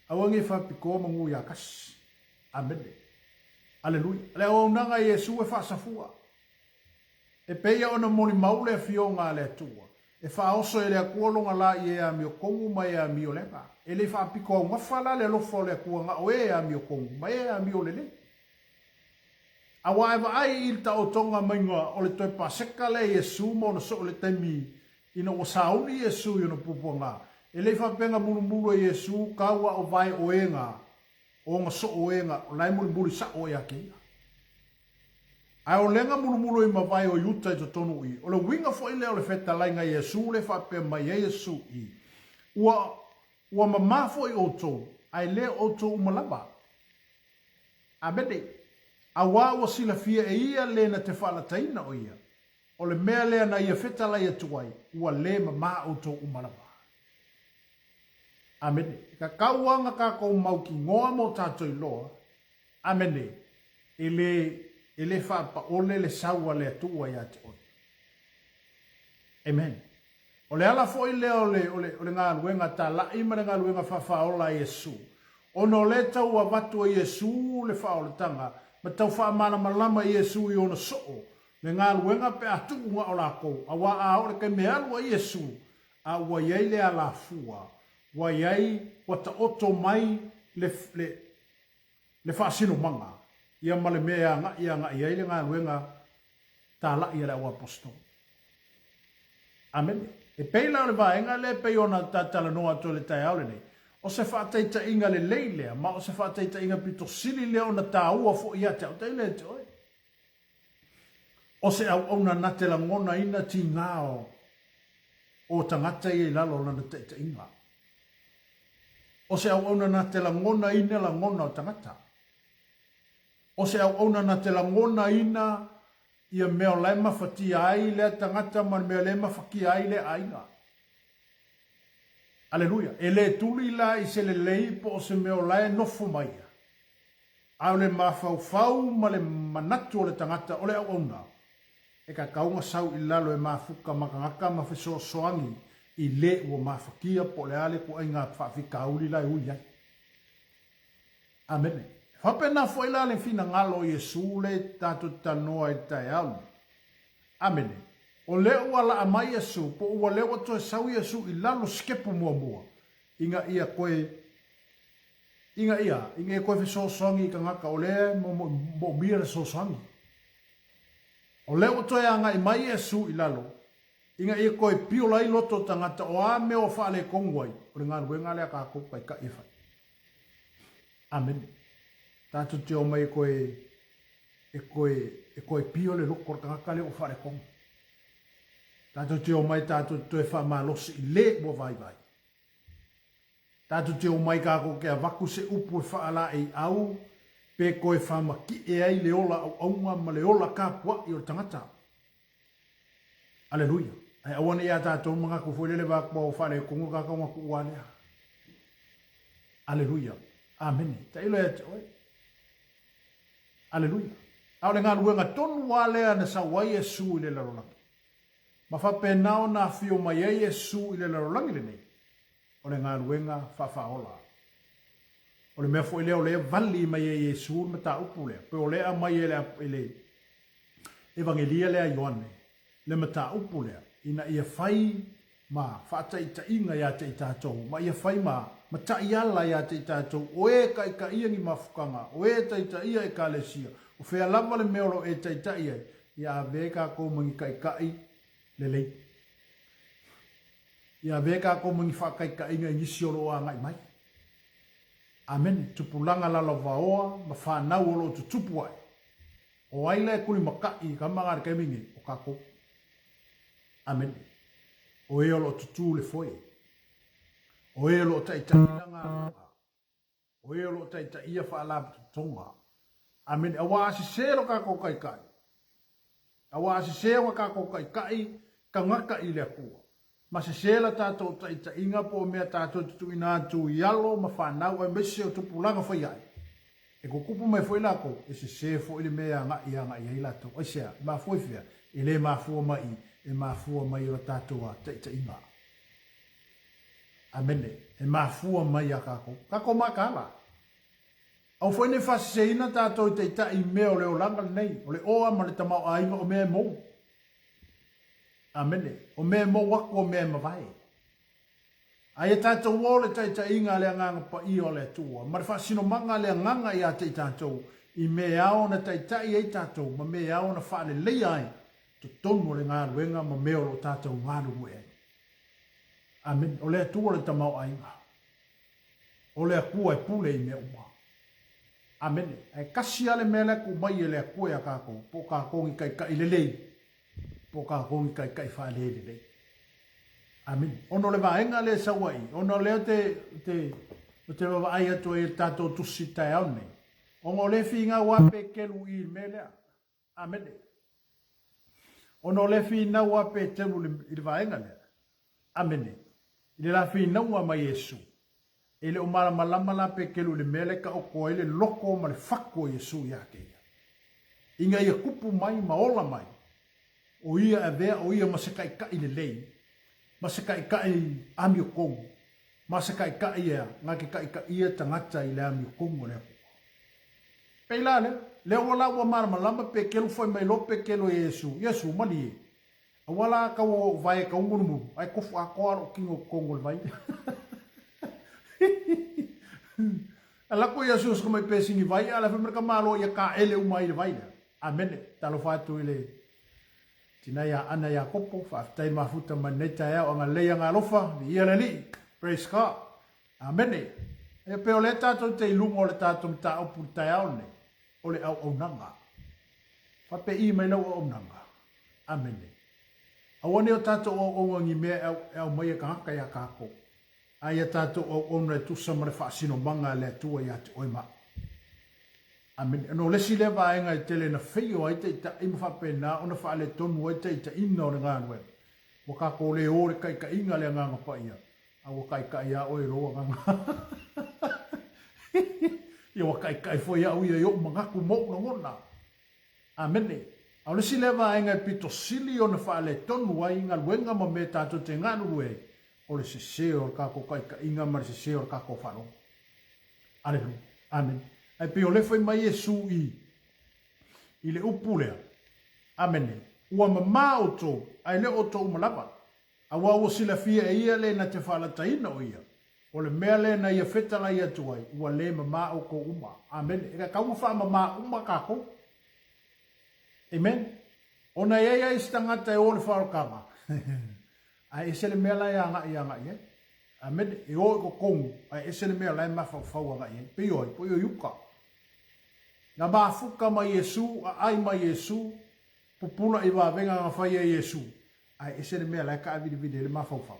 Awangi whapiko mangu yakas. Amen. Aleluia. Le o aunanga Yesu e whasafua. E peia ona moni maule e fionga le atua. E whaoso e le akuolonga la i e a mio kongu mai e a mio lepa. E le whapiko ngawhala le lofo le akuanga o e a mio kongu mai e a mio lele. Awa e wa ai il ta o tonga mainga o le toi paseka le Yesu mo na so le taimi ina o sauni Yesu ina puponga e le whapenga mulu Yesu kaua o vai oenga o nga so oenga o lai mulu sa o ia kia ai o lenga mulu i ma vai o yuta i to tonu i o le winga fo ile o le feta lainga Yesu le whapenga mai Yesu i ua mamafo i oto ai le oto umalaba a bede a wa sila fia e ia le na te whalataina o ia o le mea lea na ia fetala ia tuai, ua le ma auto umalapa. Amene. Ka kauanga ka kou mauki ngoa mo tātou loa. Amene. Ele whapa ole le saua le atua ia te oi. Amen. O le ala foi lea ole ngā luenga tā la ima le ngā luenga whawhaola Yesu. Ono le tau a watu a Yesu le whaoletanga, ma tau whaamana malama Yesu i ona soo. Le ngā luenga pe atu unga o lako, a wa a ole ke mea lua Yesu, a wa iei le ala fua, wa iei wa ta oto mai le whaasino manga, ia male mea nga iei le ngā luenga tā la ia le au apostol. Amen. E peila o le vaenga le pei ona tatala noa to le tai aole nei, o se whaataita inga le leilea, ma o se whaataita inga pito sili leo na tā ua fo ia te au teile te oi. O se au na nate la ngona ina ti ngāo o tangata i lalo na te inga. O se au na nate la ngona ina la ngona o tangata. O se au na nate la ngona ina ia mea lai mawhati ai le tangata man mea le mawhaki ai le ainga. Aleluia. E le tuli la i se le lei po o se mea lai nofo maia. Au le mawhau ma le manatu o le tangata o le au na. E ka kaunga sau i lalo e mafuka makangaka mawhiso soangi i le ua mawhakia po le ale ko ai ngā whawhika uli lai ui ai. Amen. Whapena fo i lale fina ngalo Yesu le tatu tanoa i tai alu. Amen. O le ua la amai Yesu, po ua le ua toe sau Yesu I lalo skepu mua. Inga ia koe koe fesosongi I ka ngaka o le mo mira sosongi. O le ua toe anga I mai Yesu I lalo. Inga ia koe pio lai loto tangata o a me o whaale kongwai. O le ngā ruenga lea ka kukai ka iwhai. Amen. Tātou te o mai koe pio le loko o ngaka le o whaale kongwai. Tātou te o mai tātou te wha malosi I le mo vai. Tātou te o mai kako kia waku se upu e whaala e au, pe koe whama ki e ai le ola au aunga ma le ola ka pua I o tangata. Aleluia. Ai awane ia tātou mga ku fuelele wakua o whare kongo kaka o maku uanea. Aleluia. Amen. Ta ilo e te oi. Aleluia. Au le ngā ruenga tonu walea na sa wai Yesu I le larolangi. Ma whape nao na fio mai e Yesu I le larolangi le nei. O le ngā ruenga whawhaola. O le mea fo leo le vali mai e Yesu ma ta upu lea. Pe o lea mai e le evangelia lea Ioane. Le ma ta upu lea. Ina ia whai ma whata I ta inga ia te I tātou. Ma ia whai ma ta iala ia te I tātou. O e ka I ka iangi mafukanga. O e ta I ta ia e ka lesia. O whea lava le meolo e ta I ta ia. Ia veka ko mangi ka I ka I le lei. Ia veka ko mangi whakai ka inga ngisi olo a ngai mai. Amen. Tupulanga lala vaoa ma whanau olo tu tupu ai. O aile e kuni makai ka mangare kai mingi o kako. Amen. O e olo tutu le foi. O e olo taita inanga. O e olo taita ia whaalab tonga. Amen. Awa asi sero kako kai kai. Awa asi sero kako kai kai ka ngaka I le akua. Ma se sela tātou taita inga po mea tātou tutu ina tu ialo ma whanau e mese o tupulanga whai ai. E ko kupu mai whai lako, e se se fo ili mea nga i lato. Oi sea, ma fwoi whia, e le ma fua mai, e ma fua mai o tātou a taita inga. Amene, e ma fua mai a kako. Kako ma kala. Au fwoi ne whasi se ina tātou taita I mea o le o langa nei, o le oa ma le tamau a inga o mea mou. Amene. O me mo wako o me mawai. Ai e tātou o le taita inga le nganga pa I o le tua. Ma le whasino manga le nganga I a te tātou. I me ao na taita I e tātou. Ma me ao na whaale lei ai. To tonu le ngā ruenga ma me o lo tātou ngā ruenga ai. Amen. O le tua le tamau ainga. O le akua e pule I me ua. Amen. Ai kasi ale me le ku mai e le akua e a kako. Po kako I kai kai le lei. Po ka kongi kai whaale le. Amen. Ono le vaenga le sawai. Ono le te wawai atu e tātou tusi tai au nei. Ono le whinga wape kelu I melea. Amen. Ono le whinga wape telu I vaenga le. Amen. I le la whinga ua mai Yesu. E le umara malama la pe kelu le mele ka o koe le loko ma le whako Yesu ia keia. Inga ia kupu mai maola mai. O ia e vea o ia masakai kai le lei. Masakai kai ami o kongu. Masakai kai ia. Ngake kai kai ia tangata I le ami o kongu lea. Peila le. Leo wala ua marama lama pe kelu foi mai lope kelu Yesu. Yesu mali e. A wala ka o vai ka ungunumu. Ai kofu a koaro kingo kongu le vai. Alako Yesu sko mai pesingi vai. Ala fe mereka malo ia ka ele umai le vai. Amen. Talo fatu ile. Tina ia ana ia kopo, whaftai mafuta maneta ea o ngā leia ngā lofa, ni ia le li, praise God, amen. E pe o le tātou te ilungo o le tātou mta opu tai au ne, o le au nanga. Whape I mai lau au nanga, amen. Awane o tātou o ngi mea au mai e ka haka ia kako. Ai a tātou o nre tusa mare whaasino manga le atua ia te oima. Amen. No lesi le vaenga I tele na whio ai te ita ima whapena o na whaale tonu ai te ita ina o le ngānue. Waka ko le ore kai ka inga le nganga pa ia. A wakai ka ia oi roa nganga. Ia wakai kai fo ia ui o mangaku mo na ngona. Amen. A lesi le vaenga I pito sili o na whaale tonu ai inga luenga ma me tātou te ngānu rue. O le seseo kako kai ka inga ma le seseo kako whano. Aleluia. Amen. Ai pe o le foi mai Yesu I le upu lea. Amene. ua mama o tō, ai le o tō umalapa. A wawo sila fia e ia le na te whala taina o ia. O le mea le na ia whetala ia tuai, ua le mama o ko uma. Amen. Eka kaunga wha mama uma kako. Amen. Ona ia i stangata e o le whaokanga. Ai ese le mea lai anga i anga i. Amen. E o ko kongu. Ai ese le mea lai mafa whau anga i. Pio i, pio yuka. Na mafuka ma Yesu, a ai ma Yesu, pupuna i wawenga nga whai a Yesu. Ai ese le mea lai ka avidi vide le mafa whau.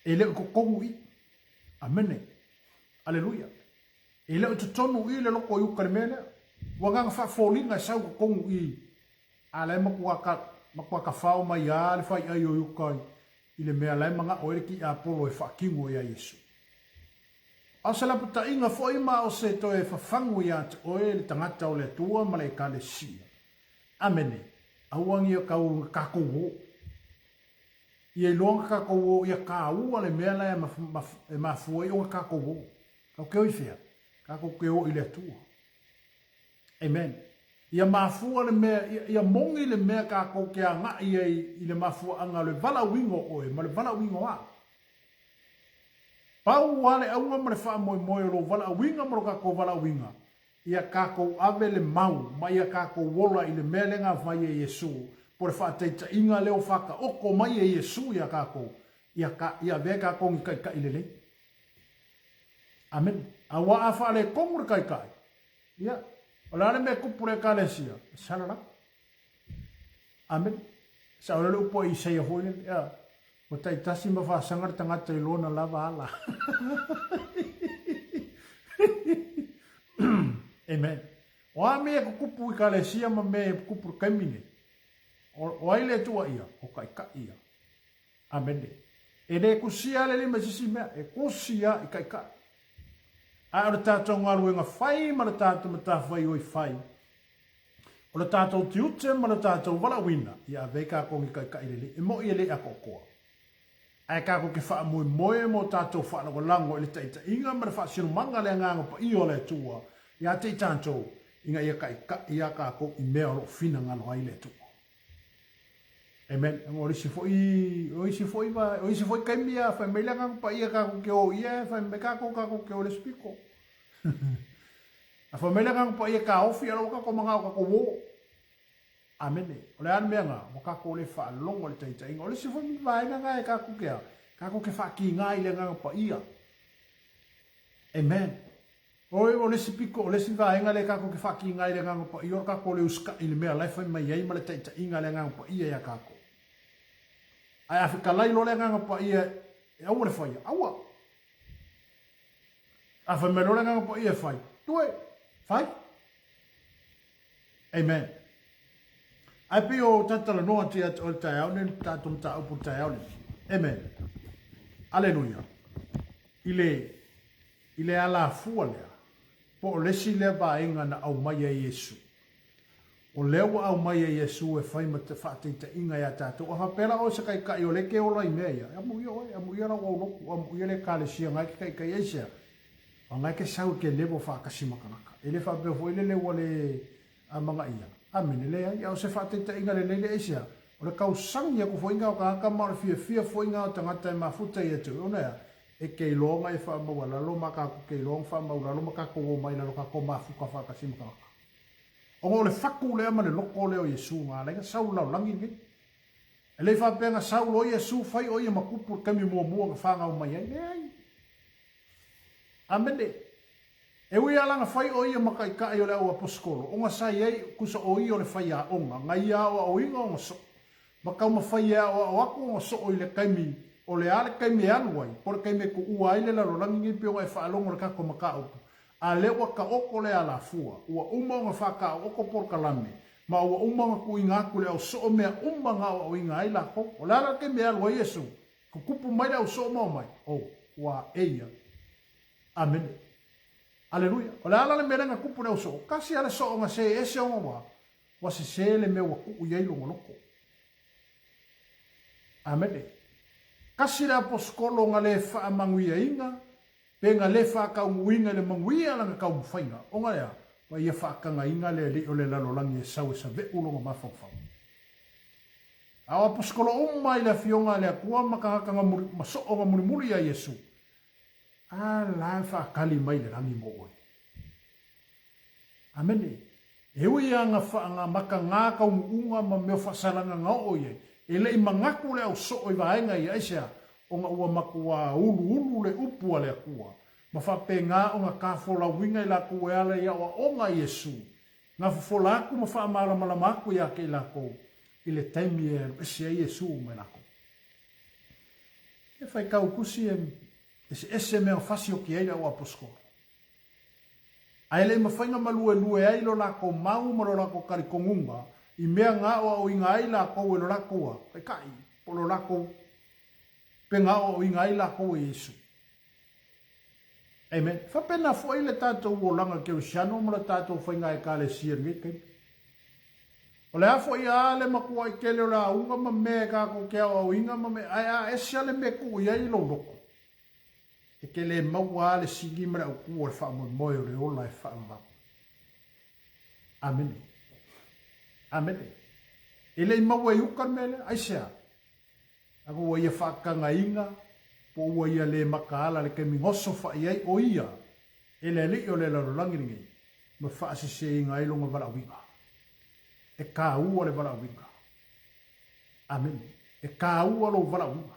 E leo ko kongu i. Amen. Aleluia. E leo te tonu i le loko yuka le mea. Wanganga wha fōlinga sau ko kongu i. A lai makua ka whao mai a le whai ai o yuka i le mea lai manga oere ki a polo e whakingo i a Yesu. A se lapu ta inga fo ima o se to e whawhangu i a te oe le tangata o le tua ma le ka le sia. Amene. Auangi o kau kako wo. I e longa kako wo i a ka ua le mea lai e mafua i o kako wo. Kau keo i whea. Kako keo i le tua. Amen. Ia mafua le mea, ia mongi le mea kako ke a ngā i le mafua anga le vala wingo oe, ma le vala wingo a. Pau wale aunga ma le wha moe moe lo vala winga ma lo kako vala winga. Ia kako ave le mau, ma ia kako wola i le mea le ngā vai e Yesu. Po le wha teita inga leo whaka oko mai e Yesu ia kako. Ia ve kako ngi kai kai lele. Amen. Awa a wha le kongur kai kai. Ia. Ola le me kupure kalesia. Salala. Amen. Sa ole le upo i sei hoile. Ia. O tai tasi ma wha sangar tangata i lona lava ala. Amen. O a mea kupu i kalesia ma me kupure kaimine. O aile tua ia. O kai ka ia. Amen. E ne kusia le lima sisi mea. E kusia i kai ka. A o le tātou ngaru e ngā whai, ma le tātou ma tā whai oi whai. O le tātou tiute, ma le tātou wala wina. Ia veka kongi kai kai lele, e mo i ele a kokoa. Ai kako ke wha moe moe mo tātou wha na lango e le taita inga, ma le wha sinu manga le nganga pa i o le tua. Ia te tātou, inga ia kai ka ia kako i mea ro fina ngalo ai le tua. Amen. O isi foi kaimia, fai me langa pa ia kako ke o ia, fai me kako ke o le spiko. A fai me langa pa ia ka ofi alo kako manga kako wo. Amen. O le ane mea ngā, mo kako le wha longo le taita inga. O le si foi mi vai ngā e kako ke a, kako ke wha ki ngā i le nganga pa ia. Amen. O le si piko, o le si vai ngā le kako ke wha ki ngā i le nganga pa ia, o kako le uska i le mea lai fai mai ei ma le taita inga le nganga pa ia ia kako. Ai Afrika lai lo le nganga pa ia e au le fai, aua. A fai me lo le nganga pa ia fai, tue, fai. Amen. Ai pi o tatala noa ti at o tai au nen, tatum ta upu tai au nen. Amen. Aleluia. Ile ala fua lea. Po o lesi lea ba inga na au mai e Yesu. O lewa au mai e Yesu e whai ma te whateita inga ia tātou. O hapela o se kai kai o leke o lai mea ia. Amu ia rau au loku, amu ia le kāle sia ngai kai kai eisia. O ngai ke sau ke lewo whakasi makanaka. Ele whapea fo ele lewa le amanga ia. Amen, lea ia o se whateita inga le lele eisia. O le kau sangi ako fo inga o ka haka mara fia fo inga o tangata e mafuta ia tu. O nea, e kei longa e wha maua lalo makako kei longa wha maua lalo makako o mai lalo kako mafuka whakasi makanaka. O ngō le whaku lea ma le loko leo Yesu ngā lenga sau lau langi ngi. E le whapea ngā sau lo Yesu whai o ia makupu kami mua mua ngā whanga o mai ai. Amene. E ui alanga whai o ia makai kai o le au aposkolo. O ngā sai ei kusa o ia o le whai a onga. Ngā ia o inga o ngā so. Makau ma whai a o ako o ngā so o i le kaimi. O le ale kaimi anuai. Po le kaimi ko ua aile laro langi ngi pio ngai whaalongo le kako maka upu. A lewa ka oko le ala fua. Ua umaunga whaka oko por kalame. Ma ua umaunga ku inga aku le au so mea umaunga o inga ai lako. O le ala ke mea lua Yesu. Ko kupu mai le au so mau mai. O, ua eia. Amen. Aleluia. O le ala le mea nga kupu le au so. Kasi ale so nga se ese onga wa. Wa se le mea wa kuku iei longa loko. Amen. Kasi le aposkolo nga le wha manguia inga. Penga le whakaunguinga le manguia langa kau mwhainga. O nga lea, wa ia whakanga inga le o le lalolangi e sau e sa ve ulonga mawhawhau. Awa poskolo umma ile fionga le kua makanga maso o muri ya Yesu. La fa kali mai le rangi mo oi. Amen. Ewi nga fa nga makanga ka unga ma me fa salanga nga oi. Ele i mangaku le au so oi vaenga i aisa o nga ua makua ulu le upu le kua. Ma fa penga o nga ka fola winga i la kua ale ya o nga Yesu. Nga fola aku ma fa mala maku ya ke la ko. Ile taimi e sia Yesu me lako. E fai kau kusi ese mea fasi o ki eira o aposko. Aile ma whainga malue ai lo lako mau ma lo lako karikongunga. I mea ngā o inga ai lako e lo lako a. Kai kai, po lo lako pe ngā o inga ai lako e Yesu. Amen. Whapena fo ile tātou o langa ke o siano ma la tātou whainga e kāle sier ngekai. O le afo ia le makua i kele o la unga ma me ka ko kia o inga ma me ai esia le me ku ia i lo loko. E kele maua le sigi mara o ku o le wha moi o le ola e wha ma. Amen. Amen. Ele i maua i uka mele, aisea. Ako wa ia wha kanga inga, po ua ia le makaala le kemi ngoso wha iai o ia. Ele li o le larolangi ngi. Ma wha asise inga ilonga wala winga. E ka ua le wala winga. Amen. E ka ua lo wala winga.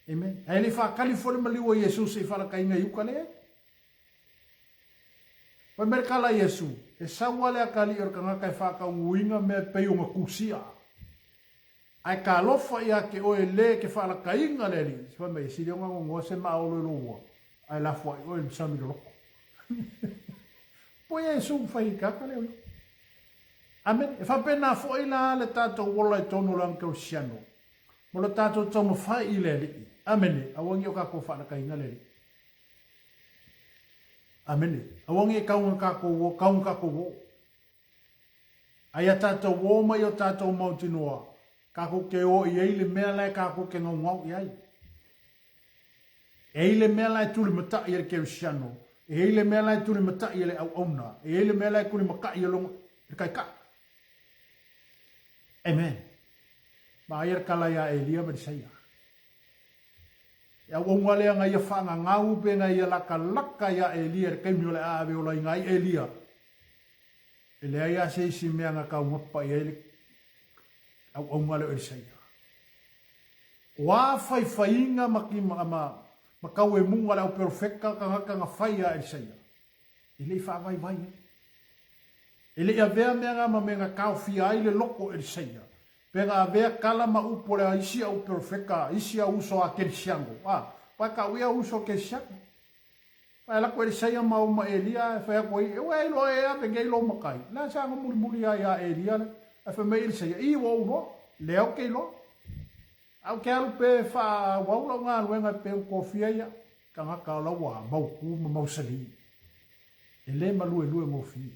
Amen. E li wha kalifole maliwa Jesus e whala ka inga iuka le. Pa merkala Yesu. E sawa le akali or ka ngaka e wha ka uinga me pei unga kusia. Ai ka lofa ia ke oe le ke whala ka inga le li. Sipa mei siri onga ngongo se maolo lo ua. Ai lafua i oe msami lo loko. Po Yesu mwhai kaka le oe. Amen. E whapena fo ila le tātou wola i tono lang keo siano. Mo le tātou tau mawhai i le li. Amen. Awangi o kako whanaka inga le li. Amen. Awangi e kaunga kako wo, kaunga kako wo. Aia tātou wo mai o tātou mautinoa. Kako ke o i eile mea lai kako ke ngau i ai. Eile mea lai tuli mata i ele keo siano. Eile mea lai tuli mata i ele au auna. Eile mea lai kuli maka i ele kai ka. Amen. Ma ayer kala ya Elia bersaya. Ya wonga le nga ya fanga ngau pe nga ya laka ya Elia ke mi le ave o la ngai Elia. Elia ya se si me nga ka ngapa ya ele. Au wonga le bersaya. Wa fai fainga makima ama makau e munga la perfecta ka nga fai ya bersaya. Ele fa vai. Ele ia vea mea ngā ma mea ngā kau fia ai le loko e seia. Pe ngā vea kala ma upo le isi au perfeka, isi au uso a kerisiango. Pa ka uia uso kerisiango. Pa lako e seia ma uma Elia, e whea koi, e wea ilo e a pe ngei lo makai. Nā sanga muri a Elia, e wha mei seia. I wo ulo, leo ke ilo. Au ke alu pe wha waula ngā luenga pe kofia ia. Ka ngaka lawa, mau ku ma mau sali. E le ma lue mo fia.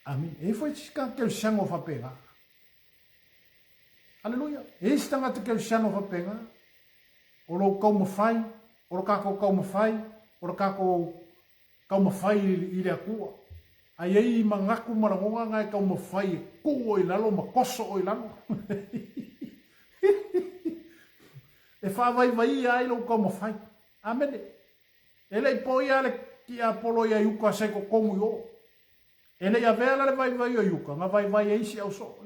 Amen. E foi tika ke sango fa pega. Aleluia. E stanga te ke sango fa pega. O lo kau mafai, o lo kako kau mafai, o lo kako kau mafai i le akua. Ai ei mangaku marangonga ngai kau mafai ku o i lalo makoso o i lalo. E fa vai ai lo kau mafai. Amen. Ele i poi ale ki apolo ia yuka se ko kongu yo. Ele ia vela le vai o yuka, nga vai e isi au so.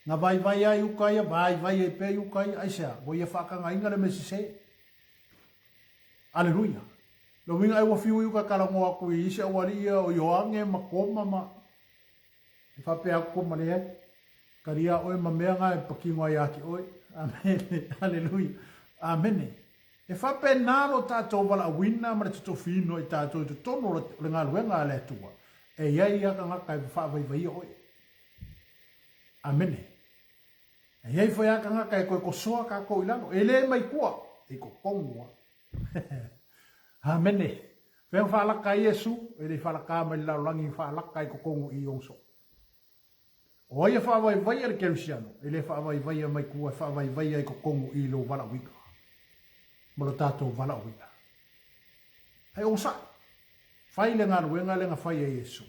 Nga vai a yuka ia, vai e pe yuka ia, aisea, wo ia whakanga inga le mesi se. Aleluia. Lo winga e wafiu yuka kalango aku i isi au ali ia o yoange makoma ma. I whape aku koma le hei. Karia oe ma mea nga e pakingo ai aki oe. Amen. Aleluia. Amen. E whape nāro tātou wala wina ma le tato whino i tātou i tono le ngā luenga le atua. E iai aka ngaka i whaavai hoi. Amene. E iai whai aka ngaka i koe ko soa ka ko ilano. E le mai kua. E ko kongua. Amene. Whea whaalaka i Yesu. E le whaalaka mai lau langi whaalaka i ko kongu i onso. O ia whaavai ar kerusiano. E le whaavai mai kua whaavai i ko kongu i lo wala wika. Molo tātou wala o wina. Hei o sa. Whai le ngā ruenga le ngā whai e Yesu.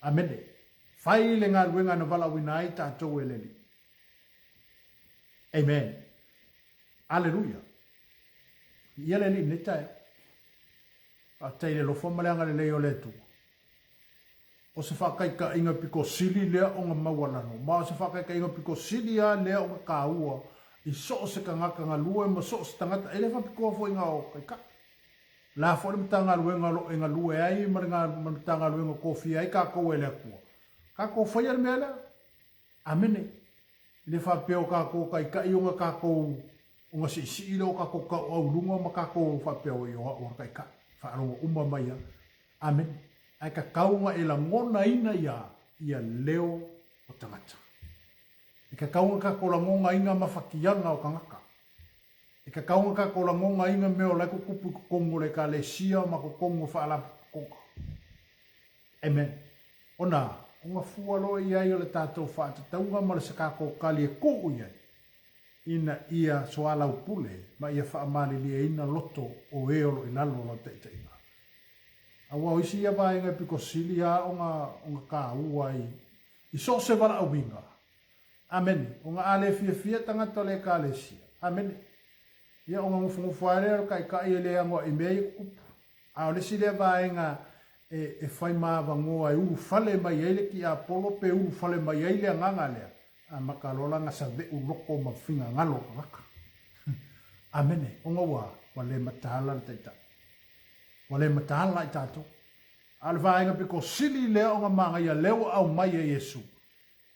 Amene. Fai le ngā ruenga na wala wina ai tātou e leli. Amen. Alleluia. Ia leli ne tae. A teile lo whamaleanga le leo le tu. O se whakaika inga piko sili lea o ngā mawalano. Ma o se whakaika inga piko sili a lea o ngā kāua. I so se ka ngaka ngā lua ma so se tangata. Ele whapikoa fo inga o kai ka. La fo le mtanga luenga lo inga lua ai. Ma ngā mtanga luenga kofi ai ka kou ele kua. Ka kou whaia le mea amene. Le whapeo ka kou kai ka i o ngā ka kou. O ngā si ilo ka kou ka au lunga ma ka kou whapeo i o kai ka. Whaaronga uma mai a. Amen. Ai ka kaunga e la ngona ina ia leo o tangata. E ka kaunga ka kola ngonga inga mawhakianga o kangaka. E ka kaunga ka kola ngonga inga meo lai kukupu kukongo le ka le sia ma kukongo whaalapu kukonga. Amen. Ona, onga fualo iai o le tātou whaatataunga ma le sakako kali e kuu iai. Ina ia soala upule ma ia whaamali lia ina loto o eolo i lalo lo te te inga. Awa o isi ia vaenga piko sili a onga ka ua i so se wala awinga. Amen. Onga ale fia tangata le ka le sia. Amen. Ia onga ngufungufu aere kai ka i ele ango i mea i kupu. A o le si le vaenga e whai maa vangoa e uru fale mai eile ki a polo pe uru fale mai eile a nganga lea. A makalola nga sa ve uloko ma finga ngalo raka. Amen. Onga wa le matahala le taita. Wale matahala i tātou. Ale vaenga piko sili lea o ngā manga ia leo au mai e Yesu.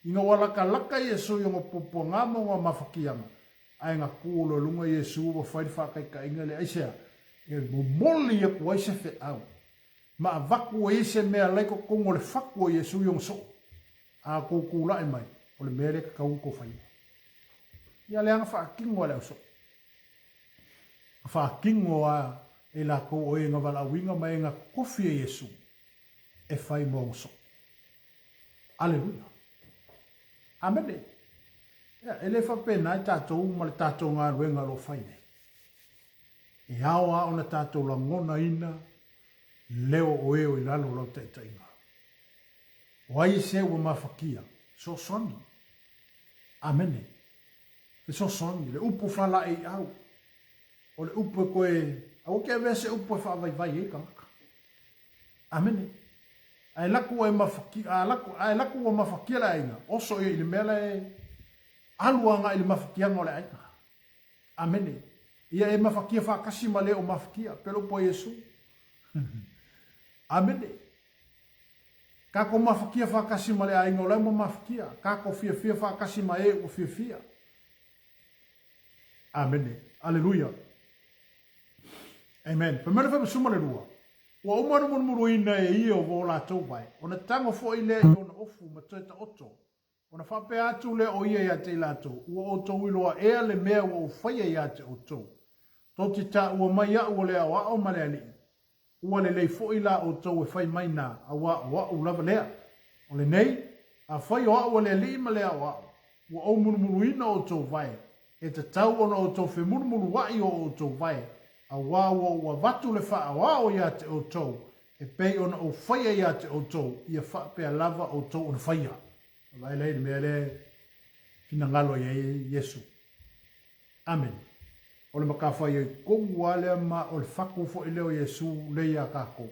Inga walaka laka Yesu i ngā popo ngāma o ngā mawhakianga. Ai ngā kūlo lunga Yesu wa whairi whakai ka inga le aisea. E moli e kua ise whi au. Ma a vaku e ise mea leiko kongo le whaku o Yesu i ngā so. A kūkūla e mai. O le mere ka kaunko whaia. Ia leanga whaakingo le au so. Whaakingo a e la ko o e ngā wala winga mai ngā kofi e Yesu e whai mōso. Alleluia. Amene. Ia, e le whapena i tātou ma le tātou ngā ruenga lo whai nei. E hawa o na tātou la ngona ina leo o eo i lalo lau te tainga. Wai se ua mawhakia. So soni. Amene. E so soni. Le upo whala e au. O le upo koe au ke vese upo fa vai e kaka. Amene. Ai laku e mafaki, ai laku o mafaki la inga. Oso e ile mele aluanga ile mafaki ngole ai. Amene. Ia e mafaki fa kasi male o mafaki pelo po Yesu. Amene. Kako mafaki fa kasi male ai ngole mo mafaki. Kako fia fa kasi mae o fia. Amene. Alleluia. Amen. Pemana fa suma le rua. Wa umaru muru ina e io vo la tau vai. Ona tango fo ile i ona ofu ma teta oto. Ona fa pe atu le o ia ia te lato. Ua oto iloa ea le mea ua ufaya ia te oto. Toti ta ua mai a ua lea wa o male ali. Ua le lei fo ila oto e fai mai na a wa u lava lea. O le nei, a fai o a ua lea li ma lea wa. Ua o muru ina oto vai. E te tau ona oto fe muru wa i o oto vai. A wawo wa vatu le wha a wao ia te o tau, e pei ona o whaia ia te o tau, ia wha pea lava o tau ona whaia. Vai lei mea le hina ngalo ia Yesu. Amen. O le maka whaia i kongu alea ma o le whaku fo i leo Yesu leia kako,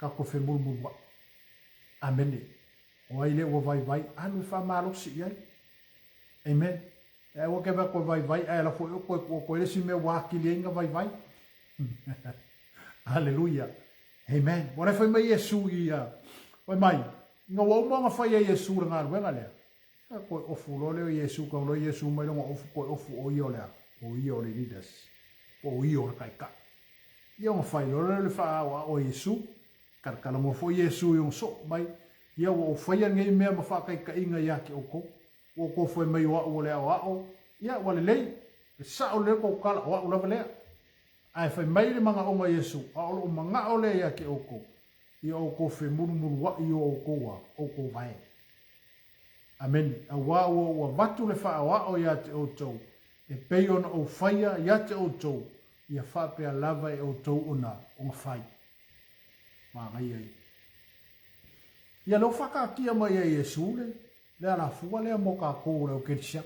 kako whe mulmulwa. Amen. O ai le ua vai, anu wha marosi iai. Amen. E o kewa koe vai, ai la fo i o koe lesi mea wakili inga vai. Alleluia. Amen. Wana fai mai Yesu ia. Wai mai. Nga wau mga fai a Yesu ra ngā ruenga lea. Koe ofu lo leo Yesu. Kau lo Yesu mai longa ofu koe ofu o io lea. O io le leaders. O io le kaika. Ia nga fai lo leo le faa o Yesu. Karkala mo fo Yesu yung so mai. Ia wa o fai a ngei mea ma faa kaika inga ia ki oko. O ko fai mai o lea o. Ia wale lei. Sa o leo ko kala o lava lea. Ai fai mai le manga o Yesu, a o manga o le ia ke oko, i oko fe muru wa i oko wa, oko vai. Amen. A wa vatu le wha wa o ia te o tau, e pei ona o whaia ia te o tau, i a wha pea lava e o tau ona, o ngā whai. Mā ngai ai. ia lo whakaatia mai e Iesu le ala fua le mo ka kou le o kerisia.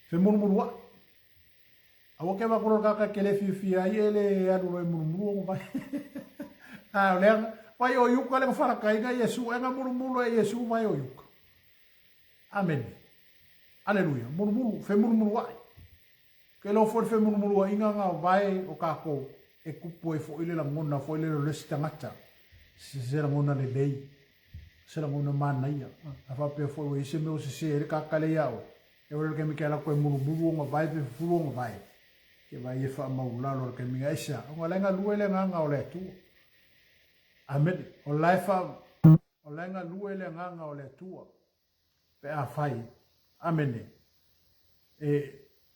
Fe murumuru a. Awa ke wakoro kaka ke le fifia i ele anu le murumuru o vai. Lea, vai o yuka le wharakai Iesu, enga murumuru e Iesu vai o yuka. Amen. Aleluia. Murumuru, fe murumuru a. Ke lo for fe murumuru a inga ngā vai o kako e kupu e fo ile la ngona, fo ile lo lesi tangata. Se la ngona le lei. Se la ngona mana ia. A whapea fo e se meo se e kaka le iao. E ora ke mi ke ala koe murumuru o ngā vai pe furu o ngā vai. Ke vai e wha maulalo ke mi ngaisa. O ngā lenga lue le nganga o le tu. Amen. O laifa, o lenga lue le nganga o le tua. Pe a whai. Amen.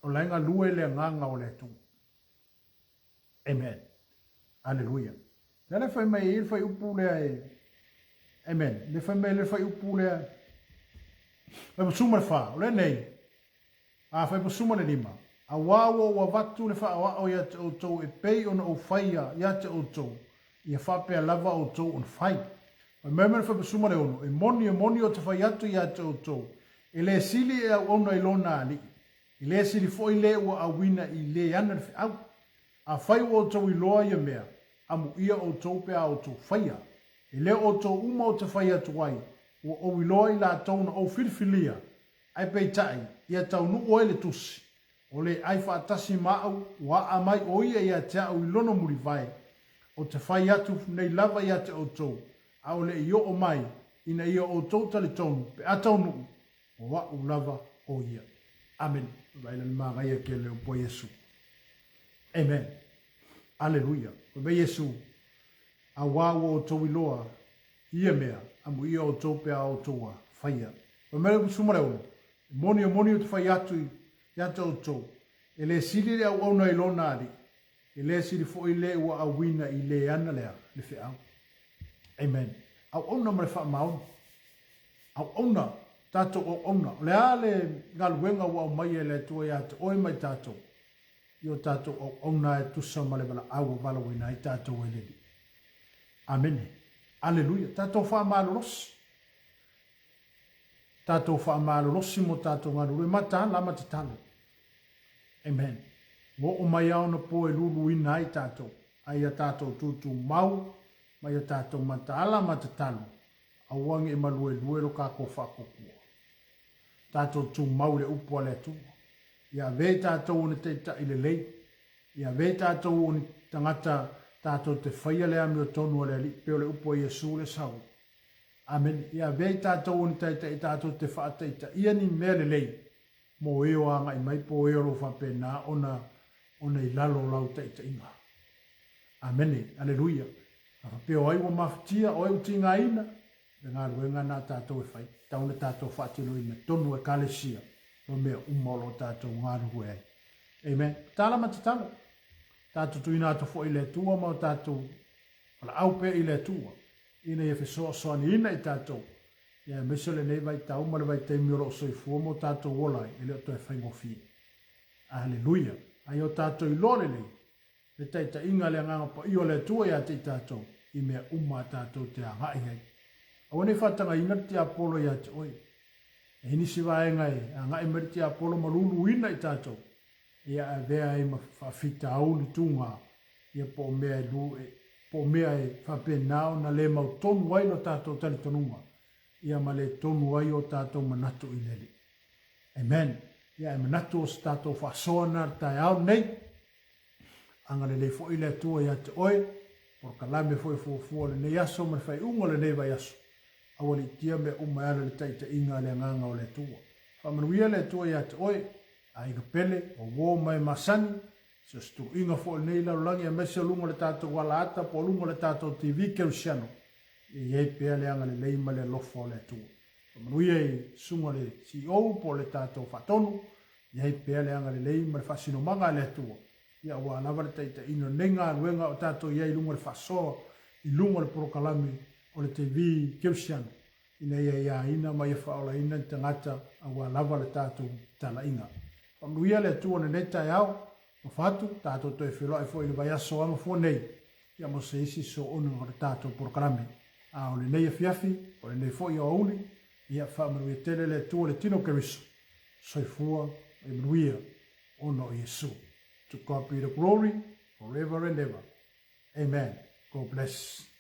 O lenga lue le nganga o le tu. Amen. Alleluia. Le whai mai il whai upu lea e. Amen. Le whai mai le whai upu lea. Le masuma le wha. O le nei. A whai masuma le lima. A wawo wa watu le wha o ia te outou e pei ona o whaia ia te outou. Ia whapea lava outou on whai. Ma memere whai masuma le ono. E moni o te whai atu ia te outou. E le sili e au ona i lona ali. I le sili fo i le ua awina i le ana le au. A whai o outou i loa ia mea. Amu ia outou pe a outou whaia. I le outou uma o te whai atu wai. Ua o i loa i la tauna o whirwhilia. Ai pei tai. Ia tau nu o ele tusi. O le ai whaatasi maau. Wa a mai o ia te au i lono muri vai. O te whai atu nei lava ia te outou. A o le i o mai. Ina ia outou tali tonu. Pe atau nu. O wa u lava o ia. Amen. Vaila ni maa ia ke leo po Yesu. Amen. Alleluia. Be Yesu. A wawo o tau iloa. Ia mea. Amu ia o tau pe a o toa. Whaia. O mele sumare o. Moni o te whai atu ia te o tau. E le siri le au na ilona ali. E le siri fo i le ua awina i le ana lea. Le fe au. Amen. Au ona mare wha maun. Au ona. Tato o ona. Le ale ngaluenga wa mai e le tua ia te oi mai tato. Io tato o ona e tusa male bala au vala wina i tato o eleli. Amen. Alleluia. Tato wha maaloros. Tato wha maaloros mo tato ngarure mata lama te talo. Amen. Wo o mai au na po e lulu ina i tato. Ai a tato tutu mau. Mai a tato mata ala mata talo. Awangi e malue luero kako whakokua. Tato tu mau le upo le tu. Ia ve tato une te ta ile lei. Ia ve tato une tangata tato te whaia le ami o tonu le li. Peo le upo Yesu le sau. Amen. Ia ve tato une te tato te whaataita. Ia ni mea le lei. Mo eo anga i mai po eo lo whapena ona i lalo lau teita inga. Amen. Alleluia. Peo ai wa maftia o e utinga ina. Ngā ruenga nā tātou e whai. Taune tātou whaatino ina tonu e kalesia. No mea umolo tātou ngā ruhe ai. Amen. Tāla mata talo. Tātou tu ina ato fo i le tua mau tātou. Wala aupe i le tua. Ina e whesoa soani ina i tātou. Ia meso le nei vai tau male vai te mioro o soi fua mo tātou wolai. E leo to e whai ngofi. Alleluia. Ai o tātou i lore lei. Le taita inga le nganga pa i o le tua ia te tātou. I mea umma tātou te angai hei. Awane whatanga ina te apolo ia te oi. E hini si waenga e, a ngai meri te apolo malulu ina i tātou. Ia a vea e ma whawhita au ni tunga. Ia po mea e lu e, po mea e whapenao na le mau tonu wai no tātou tali tonunga. Ia ma le tonu wai o tātou manatu i leli. Amen. Ia e manatu o tātou whasoa na tai au nei. Anga le fo i le tua ia te oi. Por kalame foi fo le nei aso ma fai ungo le nei vai aso. Awali tia me umaela le taita inga le nganga o le tua. Whamanuia le tua ia te oe, a inga pele, o wō mai masani, se stu inga fo nei la ulangi a mese lungo le tātou wala ata, po lungo le tātou TV kerusiano, i ei pea le anga le leima le lofo le tua. Whamanuia i sunga le CEO po le tātou whatonu, i ei pea le anga le leima le whasino manga le tua. Ia wā lava le taita ino nenga luenga o tātou iei lungo le whasoa, i lungo le porokalami, o le TV Kirsiano. Ina ia ina mai whaola ina tangata a wā lava le tātou tala inga. Pamuia le atua na neta e au, ma whatu, tātou toi whiloa e fo i le vai aso anga fo nei. Ia mo se isi so onu o le tātou porokarame. a o le nei afiafi, o le nei fo i o uli, ia whaamaru e tele le tua le tino keriso, soifua e manuia ono Yesu. To God be the glory forever and ever. Amen. God bless.